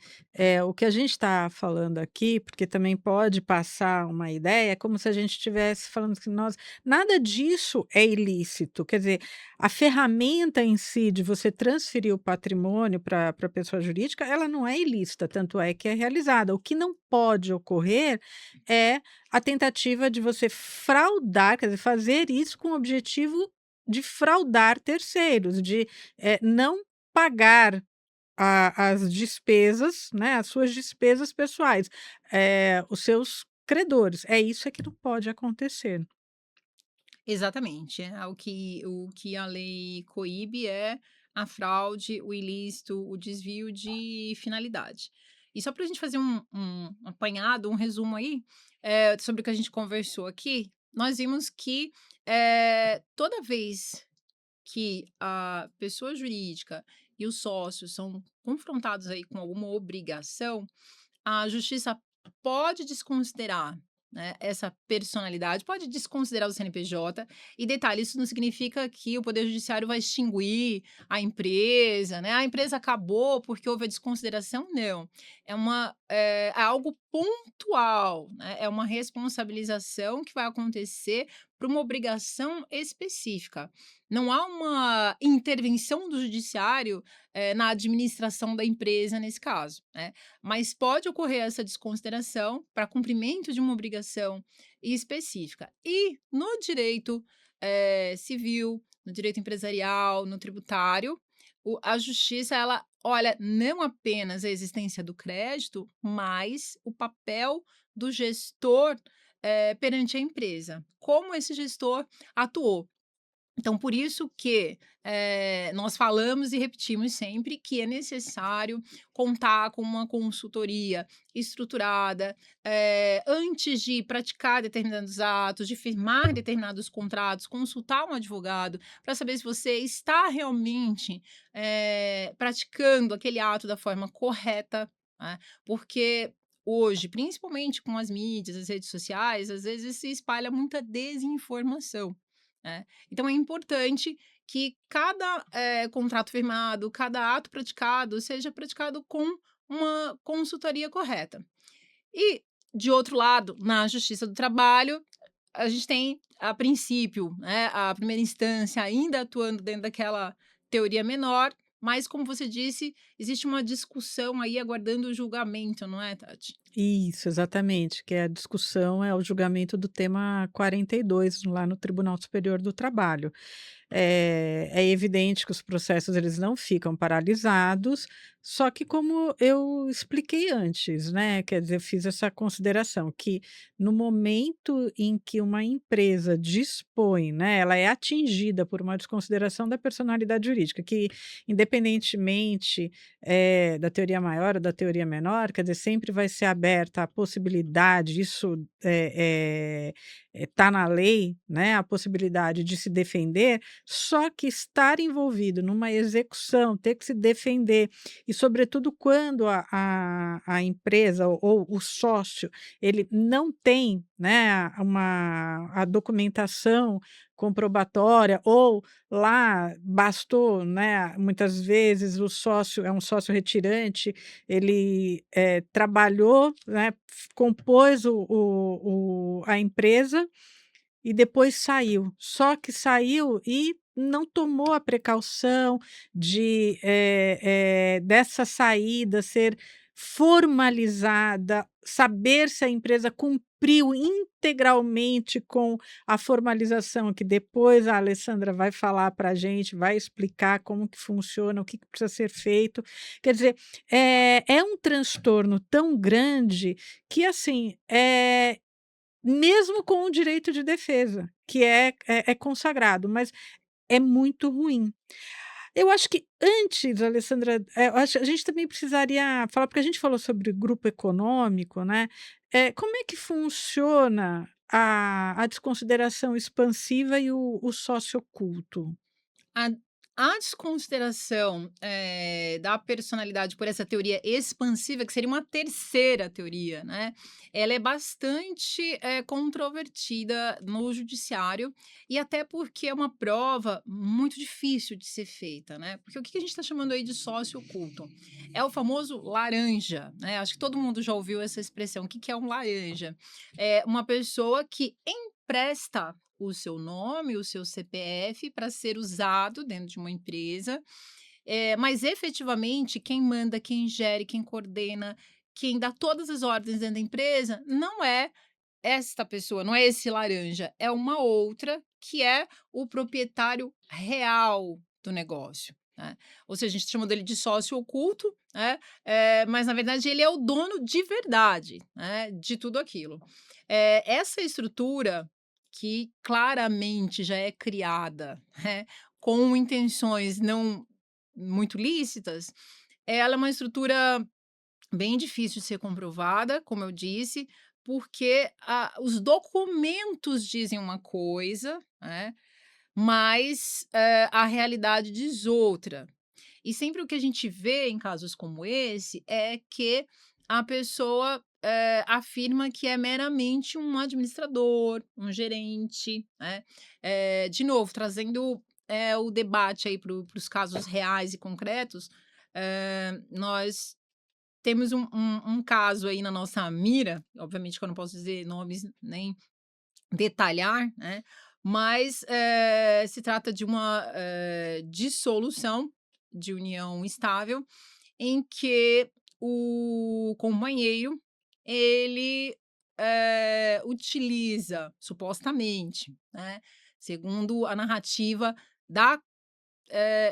o que a gente está falando aqui, porque também pode passar uma ideia, é como se a gente estivesse falando que nós nada disso é ilícito. Quer dizer, a ferramenta em si de você transferir o patrimônio para a pessoa jurídica, ela não é ilícita, tanto é que é realizada. O que não pode ocorrer é a tentativa de você fraudar, quer dizer, fazer isso com o objetivo de fraudar terceiros, de não pagar as despesas, né, as suas despesas pessoais, os seus credores. É isso é que não pode acontecer. Exatamente, o que a lei coíbe é a fraude, o ilícito, o desvio de finalidade. E só para a gente fazer um apanhado, um resumo aí, sobre o que a gente conversou aqui, nós vimos que, toda vez que a pessoa jurídica e os sócios são confrontados aí com alguma obrigação, a justiça pode desconsiderar, né, essa personalidade, pode desconsiderar o CNPJ. E detalhe, isso não significa que o poder judiciário vai extinguir a empresa, né, a empresa acabou porque houve a desconsideração, não. É algo pontual, né, é uma responsabilização que vai acontecer para uma obrigação específica. Não há uma intervenção do judiciário, na administração da empresa nesse caso, né. Mas pode ocorrer essa desconsideração para cumprimento de uma obrigação específica. E no direito, civil, no direito empresarial, no tributário, a justiça ela olha não apenas a existência do crédito, mas o papel do gestor, perante a empresa. Como esse gestor atuou. Então, por isso que, nós falamos e repetimos sempre que é necessário contar com uma consultoria estruturada, antes de praticar determinados atos, de firmar determinados contratos, consultar um advogado para saber se você está realmente, praticando aquele ato da forma correta, né, porque hoje, principalmente com as mídias, as redes sociais, às vezes se espalha muita desinformação, né. Então é importante que cada, contrato firmado, cada ato praticado, seja praticado com uma consultoria correta. E, de outro lado, na Justiça do Trabalho, a gente tem, a princípio, né, a primeira instância ainda atuando dentro daquela teoria menor, mas como você disse, existe uma discussão aí aguardando o julgamento, não é, Tati? Isso, exatamente, que é a discussão, é o julgamento do tema 42 lá no Tribunal Superior do Trabalho. É evidente que os processos eles não ficam paralisados, só que como eu expliquei antes, né, quer dizer, eu fiz essa consideração que no momento em que uma empresa dispõe, né, ela é atingida por uma desconsideração da personalidade jurídica, que independentemente, da teoria maior ou da teoria menor, quer dizer, sempre vai ser aberta a possibilidade, isso, tá na lei, né, a possibilidade de se defender, só que estar envolvido numa execução, ter que se defender, e sobretudo quando a empresa ou o sócio, ele não tem, né, a documentação comprobatória ou lá bastou, né, muitas vezes o sócio é um sócio retirante, ele, trabalhou, né, compôs a empresa e depois saiu. Só que saiu e não tomou a precaução de, dessa saída ser formalizada, saber se a empresa cumpriu integralmente com a formalização, que depois a Alessandra vai falar para a gente, vai explicar como que funciona, o que que precisa ser feito. Quer dizer, é um transtorno tão grande que, assim, mesmo com o direito de defesa, que é consagrado, mas é muito ruim. Eu acho que antes, Alessandra, eu acho a gente também precisaria falar, porque a gente falou sobre grupo econômico, né, como é que funciona a desconsideração expansiva e o sócio oculto? A a desconsideração, da personalidade por essa teoria expansiva, que seria uma terceira teoria, né, ela é bastante, controvertida no judiciário, e até porque é uma prova muito difícil de ser feita, né, porque o que que a gente está chamando aí de sócio oculto? É o famoso laranja, né, acho que todo mundo já ouviu essa expressão. O que que é um laranja? É uma pessoa que empresta o seu nome, o seu CPF para ser usado dentro de uma empresa, mas efetivamente quem manda, quem gere, quem coordena, quem dá todas as ordens dentro da empresa não é esta pessoa, não é esse laranja, é uma outra que é o proprietário real do negócio, né. Ou seja, a gente chama dele de sócio oculto, né, mas na verdade ele é o dono de verdade, né, de tudo aquilo. Essa estrutura que claramente já é criada, né, com intenções não muito lícitas, ela é uma estrutura bem difícil de ser comprovada, como eu disse, porque os documentos dizem uma coisa, né, mas, a realidade diz outra. E sempre o que a gente vê em casos como esse é que a pessoa, afirma que é meramente um administrador, um gerente, né. De novo, trazendo, o debate aí para os casos reais e concretos, nós temos um caso aí na nossa mira, obviamente que eu não posso dizer nomes nem detalhar, né, mas, se trata de uma, dissolução de união estável, em que o companheiro, ele, utiliza, supostamente, né, segundo a narrativa da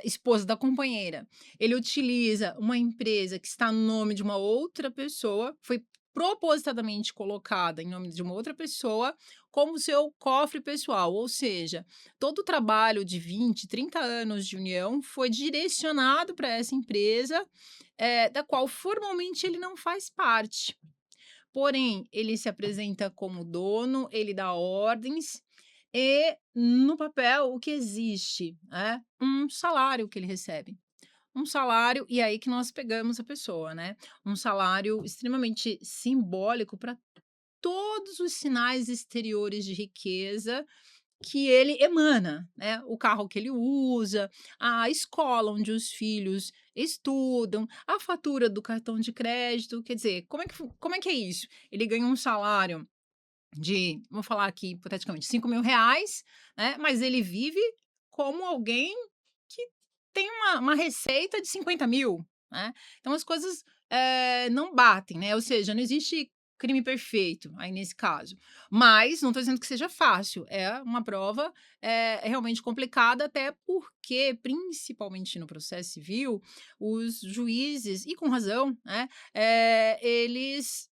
esposa da companheira. Ele utiliza uma empresa que está no nome de uma outra pessoa, foi propositadamente colocada em nome de uma outra pessoa, como seu cofre pessoal, ou seja, todo o trabalho de 20, 30 anos de união foi direcionado para essa empresa, da qual formalmente ele não faz parte. Porém, ele se apresenta como dono, ele dá ordens e no papel o que existe é um salário que ele recebe. Um salário, e aí que nós pegamos a pessoa, né? Um salário extremamente simbólico para todos os sinais exteriores de riqueza que ele emana, né, o carro que ele usa, a escola onde os filhos estudam, a fatura do cartão de crédito, quer dizer, como é que é isso? Ele ganha um salário de, vamos falar aqui hipoteticamente, R$ 5.000, né, mas ele vive como alguém que tem uma receita de 50.000, né. Então as coisas, não batem, né, ou seja, não existe crime perfeito aí nesse caso. Mas não estou dizendo que seja fácil, é uma prova, realmente complicada, até porque, principalmente no processo civil, os juízes, e com razão, né, eles,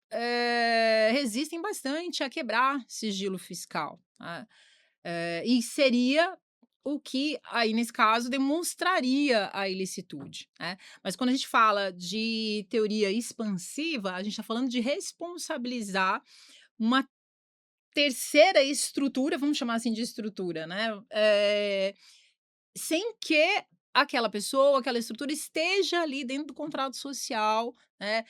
resistem bastante a quebrar sigilo fiscal, tá. E seria o que aí, nesse caso, demonstraria a ilicitude, né. Mas quando a gente fala de teoria expansiva, a gente está falando de responsabilizar uma terceira estrutura, vamos chamar assim de estrutura, né, sem que aquela pessoa, aquela estrutura esteja ali dentro do contrato social, né,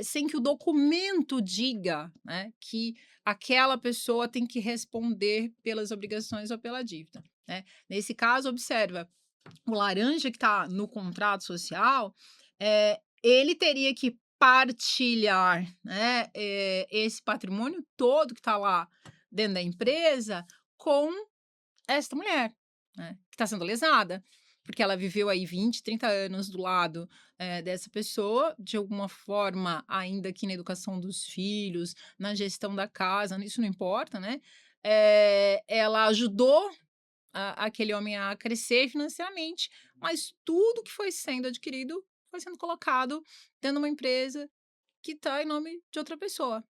sem que o documento diga, né, que aquela pessoa tem que responder pelas obrigações ou pela dívida, né. Nesse caso, observa, o laranja que está no contrato social, ele teria que partilhar, né, esse patrimônio todo que está lá dentro da empresa com esta mulher, né, que está sendo lesada, porque ela viveu aí 20, 30 anos do lado, dessa pessoa, de alguma forma, ainda que na educação dos filhos, na gestão da casa, isso não importa, né, ela ajudou aquele homem a crescer financeiramente, mas tudo que foi sendo adquirido foi sendo colocado dentro de uma empresa que está em nome de outra pessoa.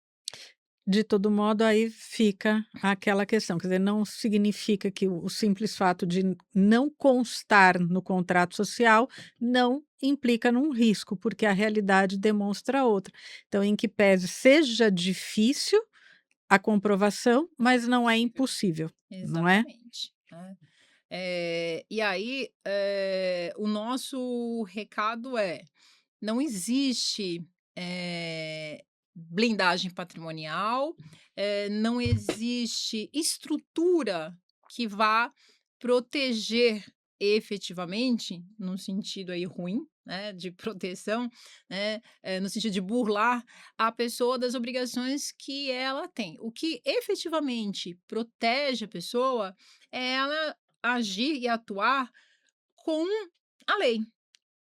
De todo modo, aí fica aquela questão, quer dizer, não significa que o simples fato de não constar no contrato social não implica num risco, porque a realidade demonstra outra. Então, em que pese seja difícil a comprovação, mas não é impossível, não é? Exatamente, né. E aí, o nosso recado é: não existe, blindagem patrimonial, não existe estrutura que vá proteger efetivamente, num sentido aí ruim, né, de proteção, né, no sentido de burlar a pessoa das obrigações que ela tem. O que efetivamente protege a pessoa é ela agir e atuar com a lei.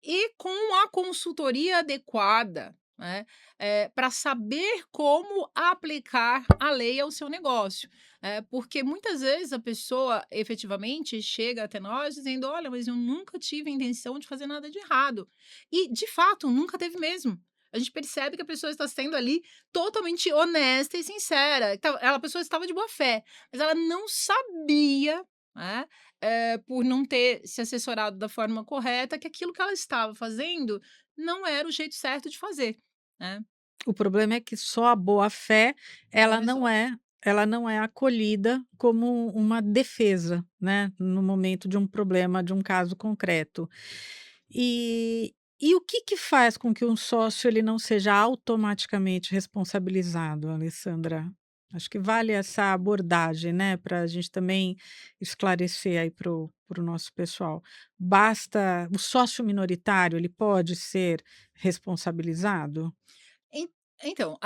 E com a consultoria adequada, né, pra saber como aplicar a lei ao seu negócio. Porque muitas vezes a pessoa efetivamente chega até nós dizendo: "Olha, mas eu nunca tive a intenção de fazer nada de errado". E, de fato, nunca teve mesmo. A gente percebe que a pessoa está sendo ali totalmente honesta e sincera. Então, a pessoa estava de boa fé, mas ela não sabia, né, por não ter se assessorado da forma correta, que aquilo que ela estava fazendo não era o jeito certo de fazer, né. O problema é que só a boa-fé, Não ela não resolve. é ela não é acolhida como uma defesa, né, no momento de um problema, de um caso concreto. E o que que faz com que um sócio ele não seja automaticamente responsabilizado, Alessandra? Acho que vale essa abordagem, né, para a gente também esclarecer aí para o nosso pessoal. Basta o sócio minoritário, ele pode ser responsabilizado? En então,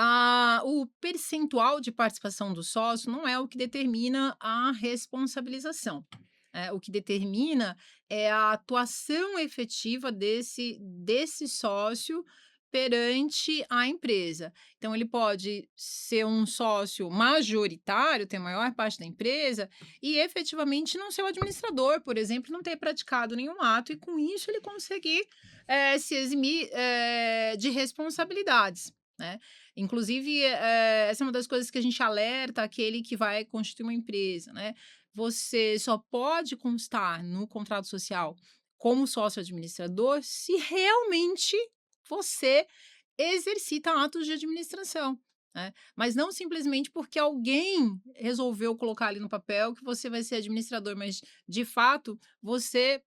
o percentual de participação do sócio não é o que determina a responsabilização. O que determina é a atuação efetiva desse sócio perante a empresa. Então ele pode ser um sócio majoritário, ter a maior parte da empresa e efetivamente não ser o administrador, por exemplo, não ter praticado nenhum ato e com isso ele conseguir, se eximir, de responsabilidades, né. Inclusive, essa é uma das coisas que a gente alerta aquele que vai constituir uma empresa, né. Você só pode constar no contrato social como sócio administrador se realmente você exercita atos de administração, né. Mas não simplesmente porque alguém resolveu colocar ali no papel que você vai ser administrador, mas de fato você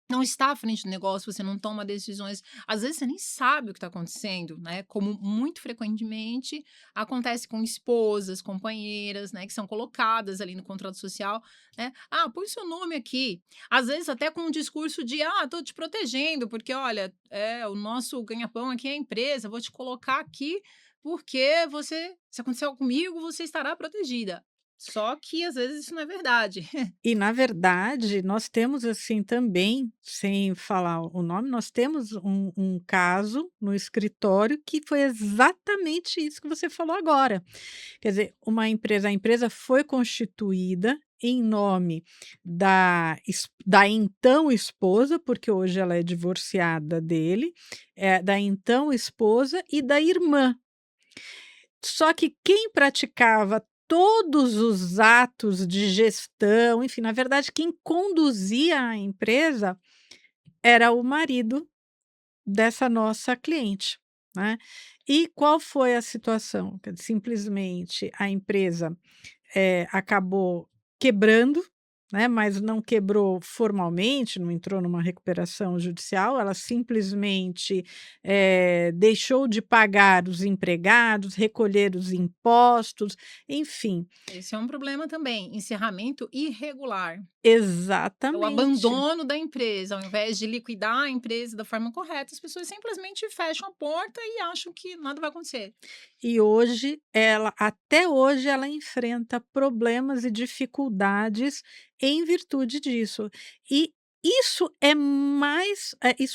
não está à frente do negócio, você não toma decisões, às vezes você nem sabe o que está acontecendo, né, como muito frequentemente acontece com esposas, companheiras, né, que são colocadas ali no contrato social, né. "Ah, põe seu nome aqui", às vezes até com um discurso de: "Ah, estou te protegendo, porque olha, o nosso ganha-pão aqui é a empresa, vou te colocar aqui, porque você se acontecer algo comigo, você estará protegida". Só que às vezes isso não é verdade. E na verdade, nós temos, assim, também, sem falar o nome, nós temos um caso no escritório que foi exatamente isso que você falou agora. Quer dizer, a empresa foi constituída em nome da então esposa, porque hoje ela é divorciada dele, da então esposa e da irmã. Só que quem praticava todos os atos de gestão, enfim, na verdade, quem conduzia a empresa era o marido dessa nossa cliente, né. E qual foi a situação? Que simplesmente a empresa acabou quebrando, né, mas não quebrou formalmente, não entrou numa recuperação judicial, ela simplesmente, deixou de pagar os empregados, recolher os impostos, enfim. Esse é um problema também, encerramento irregular. É o Exatamente. abandono da empresa, ao invés de liquidar a empresa da forma correta, as pessoas simplesmente fecham a porta e acham que nada vai acontecer. E hoje até hoje ela enfrenta problemas e dificuldades em virtude disso. E isso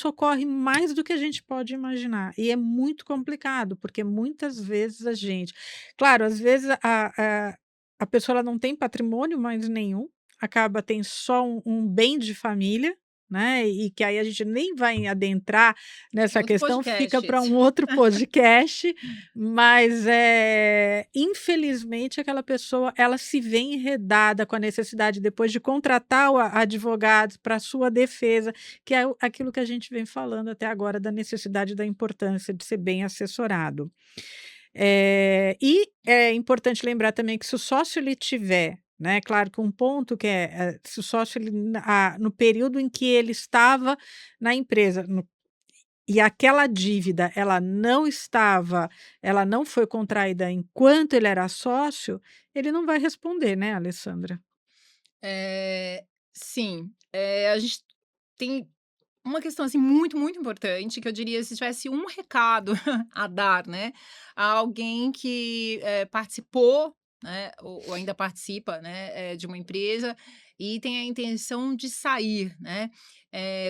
ocorre mais do que a gente pode imaginar, e é muito complicado, porque muitas vezes a gente claro, às vezes a pessoa ela não tem patrimônio mais nenhum, acaba tem só um bem de família, né, e que aí a gente nem vai adentrar nessa Outro questão, fica podcast para esse. um outro podcast, mas, infelizmente aquela pessoa, ela se vê enredada com a necessidade depois de contratar o a advogados para sua defesa, que é aquilo que a gente vem falando até agora da necessidade da importância de ser bem assessorado. E é importante lembrar também que se o sócio ele tiver, né, claro que um ponto que se o sócio ele no período em que ele estava na empresa, e aquela dívida ela não foi contraída enquanto ele era sócio, ele não vai responder, né, Alessandra? Sim, a gente tem uma questão, assim, muito, muito importante, que eu diria, se tivesse um recado a dar, né, a alguém que, participou, né, ou ainda participa, né, de uma empresa e tem a intenção de sair, né.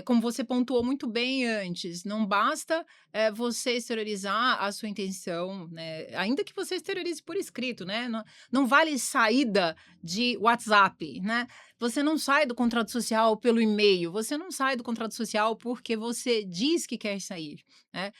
Como você pontuou muito bem antes, não basta, você exteriorizar a sua intenção, né, ainda que você exteriorize por escrito, né, não vale saída de WhatsApp, né. Você não sai do contrato social pelo e-mail, você não sai do contrato social porque você diz que quer sair, né.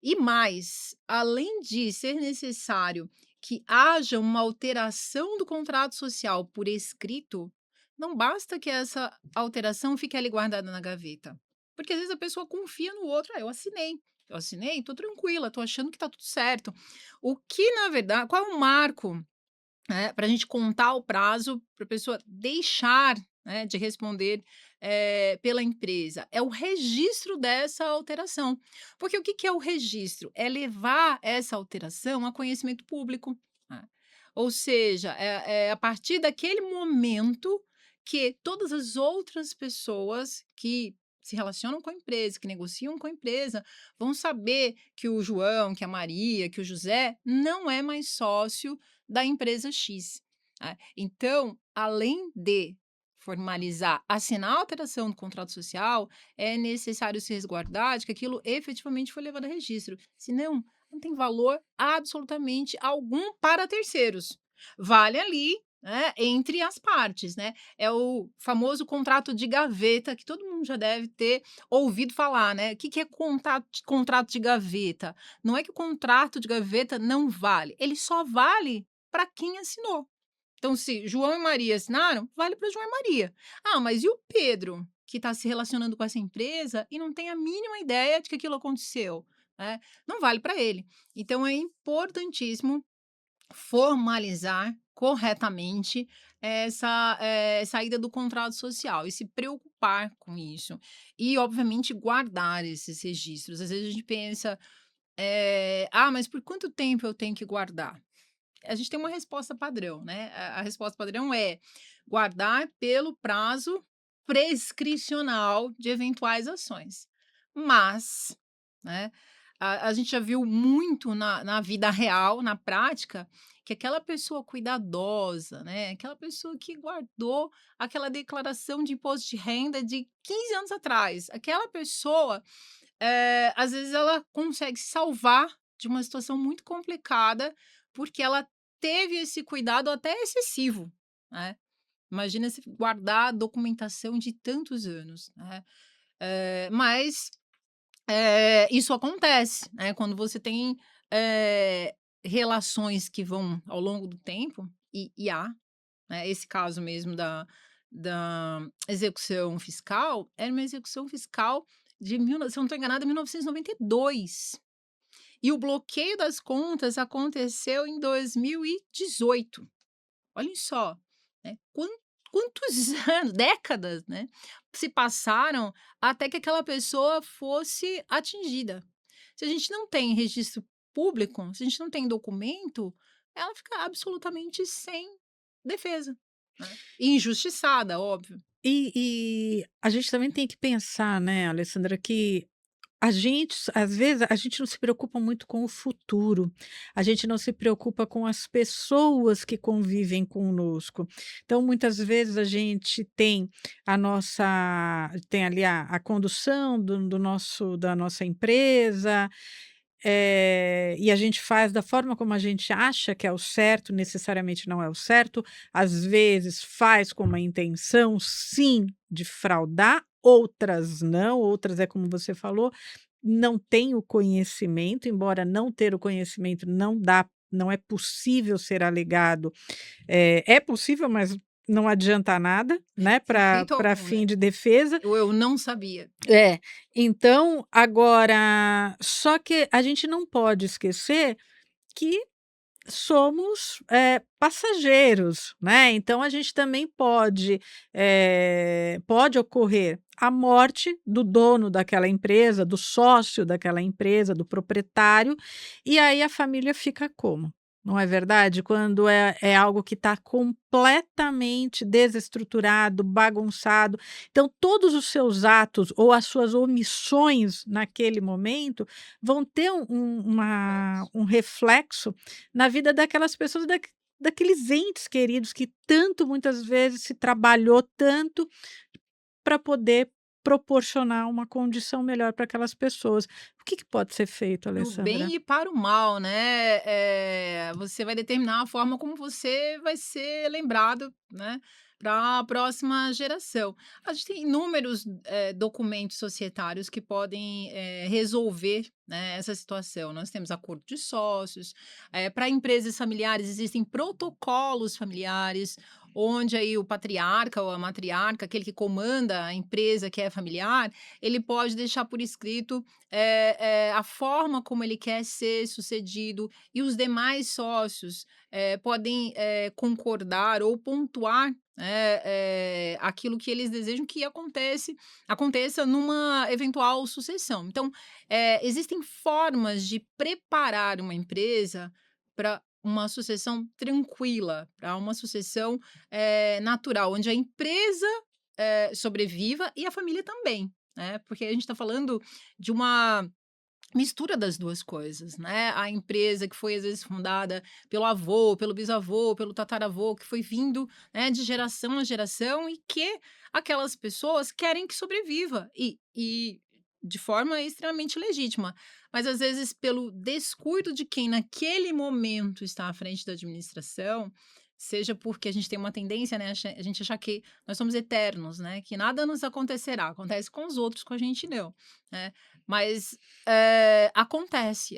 E mais, além de ser necessário que haja uma alteração do contrato social por escrito, não basta que essa alteração fique ali guardada na gaveta. Porque às vezes a pessoa confia no outro, eu assinei, tô tranquila, tô achando que tá tudo certo. O que na verdade, qual é o marco, para a gente contar o prazo para a pessoa deixar, né, de responder, pela empresa. É o registro dessa alteração. Porque o que que é o registro? É levar essa alteração a conhecimento público, né. Ou seja, é a partir daquele momento que todas as outras pessoas que se relacionam com a empresa, que negociam com a empresa, vão saber que o João, que a Maria, que o José não é mais sócio da empresa X, né. Então, além de formalizar, assinar a alteração do contrato social, é necessário se resguardar de que aquilo efetivamente foi levado a registro, senão não tem valor absolutamente algum para terceiros. Vale ali, né, entre as partes, né, é o famoso contrato de gaveta que todo mundo já deve ter ouvido falar, né. O que que é contrato de gaveta? Não é que o contrato de gaveta não vale, ele só vale para quem assinou. Então, se João e Maria assinaram, vale para João e Maria. Ah, mas e o Pedro, que está se relacionando com essa empresa e não tem a mínima ideia de que aquilo aconteceu, né? Não vale para ele. Então, é importantíssimo formalizar corretamente essa, saída do contrato social e se preocupar com isso. E, obviamente, guardar esses registros. Às vezes a gente pensa, ah, mas por quanto tempo eu tenho que guardar? A gente tem uma resposta padrão, né? A resposta padrão é guardar pelo prazo prescricional de eventuais ações. Mas, né, a gente já viu muito na vida real, na prática, que aquela pessoa cuidadosa, né, aquela pessoa que guardou aquela declaração de imposto de renda de 15 anos atrás, aquela pessoa, às vezes ela consegue se salvar de uma situação muito complicada, porque ela teve esse cuidado até excessivo, né. Imagina se guardar documentação de tantos anos, né. Mas, isso acontece, né, quando você tem, relações que vão ao longo do tempo, e há, né, esse caso mesmo da execução fiscal, era uma execução fiscal de se eu não estou enganada, 1992. E o bloqueio das contas aconteceu em 2018. Olhem só, né, quantos anos, décadas, né, se passaram até que aquela pessoa fosse atingida. Se a gente não tem registro público, se a gente não tem documento, ela fica absolutamente sem defesa, né, e injustiçada, óbvio. E a gente também tem que pensar, né, Alessandra, que a gente, às vezes, a gente não se preocupa muito com o futuro, a gente não se preocupa com as pessoas que convivem conosco. Então, muitas vezes, a gente tem ali a condução do nosso da nossa empresa, e a gente faz da forma como a gente acha que é o certo, necessariamente não é o certo, às vezes faz com uma intenção, sim, de fraudar, outras não, outras é como você falou, não tem o conhecimento, embora não ter o conhecimento não é possível ser alegado, é possível, mas não adianta nada, né, De para jeito pra algum, fim né. de defesa. Eu não sabia. É, então agora só que a gente não pode esquecer que somos, passageiros, né, então a gente também pode ocorrer a morte do dono daquela empresa, do sócio daquela empresa, do proprietário, e aí a família fica como? Não é verdade? Quando é algo que está completamente desestruturado, bagunçado, então todos os seus atos ou as suas omissões naquele momento vão ter um Complexo. reflexo na vida daquelas pessoas daqueles entes queridos que tanto, muitas vezes, se trabalhou tanto para poder proporcionar uma condição melhor para aquelas pessoas. O que que pode ser feito, Para o Alessandra? bem e para o mal, né, você vai determinar a forma como você vai ser lembrado, né, para a próxima geração. A gente tem inúmeros, documentos societários que podem, resolver, né, essa situação. Nós temos acordo de sócios, para empresas familiares existem protocolos familiares, onde aí o patriarca ou a matriarca, aquele que comanda a empresa que é familiar, ele pode deixar por escrito a forma como ele quer ser sucedido e os demais sócios, podem, concordar ou pontuar, aquilo que eles desejam que aconteça numa eventual sucessão. Então, existem formas de preparar uma empresa para uma sucessão tranquila, para uma sucessão, natural, onde a empresa, sobreviva e a família também, né, porque a gente está falando de uma mistura das 2 coisas, né, a empresa que foi às vezes fundada pelo avô, pelo bisavô, pelo tataravô, que foi vindo, né, de geração a geração e que aquelas pessoas querem que sobreviva e de forma extremamente legítima. Mas às vezes pelo descuido de quem naquele momento está à frente da administração, seja porque a gente tem uma tendência, né, a gente achar que nós somos eternos, né, que nada nos acontecerá, acontece com os outros, com a gente não, né. Mas acontece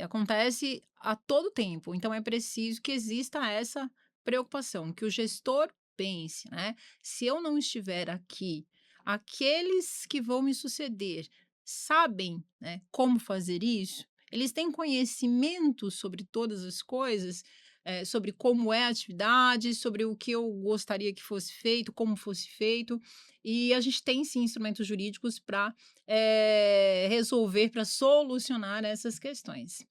a todo tempo, então é preciso que exista essa preocupação, que o gestor pense, né: "Se eu não estiver aqui, aqueles que vão me suceder sabem, né, como fazer isso? Eles têm conhecimento sobre todas as coisas, sobre como é a atividade, sobre o que eu gostaria que fosse feito, como fosse feito?" E a gente tem sim instrumentos jurídicos para resolver, para solucionar essas questões.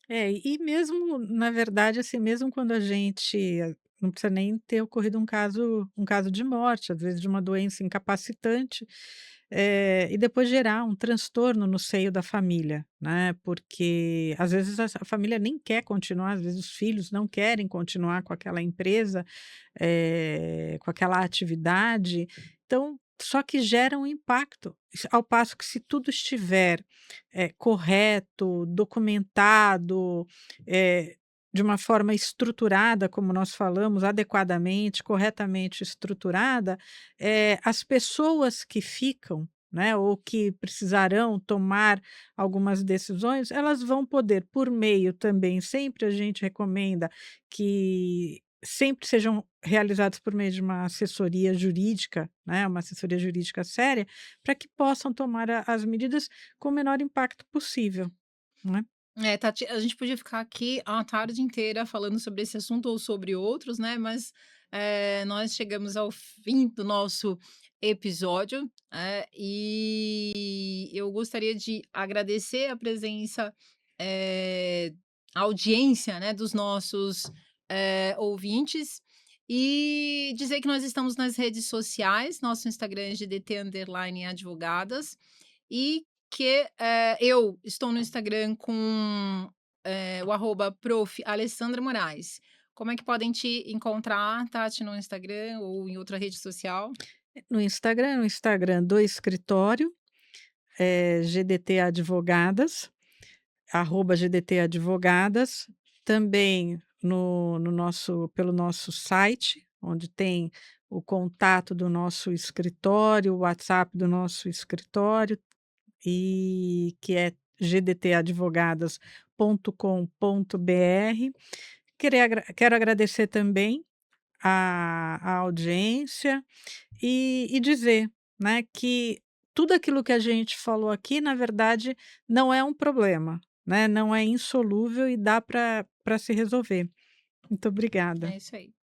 É, e mesmo, na verdade, assim, mesmo quando a gente não precisa nem ter ocorrido um caso de morte, às vezes de uma doença incapacitante, e depois gerar um transtorno no seio da família, né, porque às vezes a família nem quer continuar, às vezes os filhos não querem continuar com aquela empresa, com aquela atividade, então só que gera um impacto, ao passo que se tudo estiver correto, documentado, de uma forma estruturada, como nós falamos, adequadamente, corretamente estruturada, as pessoas que ficam, né, ou que precisarão tomar algumas decisões, elas vão poder, por meio também, sempre a gente recomenda que sempre sejam realizados por meio de uma assessoria jurídica, né, uma assessoria jurídica séria, para que possam tomar as medidas com o menor impacto possível, né. Tati, a gente podia ficar aqui a tarde inteira falando sobre esse assunto ou sobre outros, né, mas, nós chegamos ao fim do nosso episódio, e eu gostaria de agradecer a presença, a audiência, né, dos nossos, ouvintes, e dizer que nós estamos nas redes sociais, nosso Instagram é GDT_advogadas, e que, eu estou no Instagram com, o arroba prof. Alessandra Moraes. Como é que podem te encontrar, Tati, no Instagram ou em outra rede social? No Instagram do escritório, GDT Advogadas, @GDT Advogadas, também no nosso pelo nosso site, onde tem o contato do nosso escritório, o WhatsApp do nosso escritório, e que é gdtadvogadas.com.br. Quero agradecer também a audiência e dizer, né, que tudo aquilo que a gente falou aqui, na verdade, não é um problema, né, não é insolúvel e dá para se resolver. Muito É obrigada. isso aí.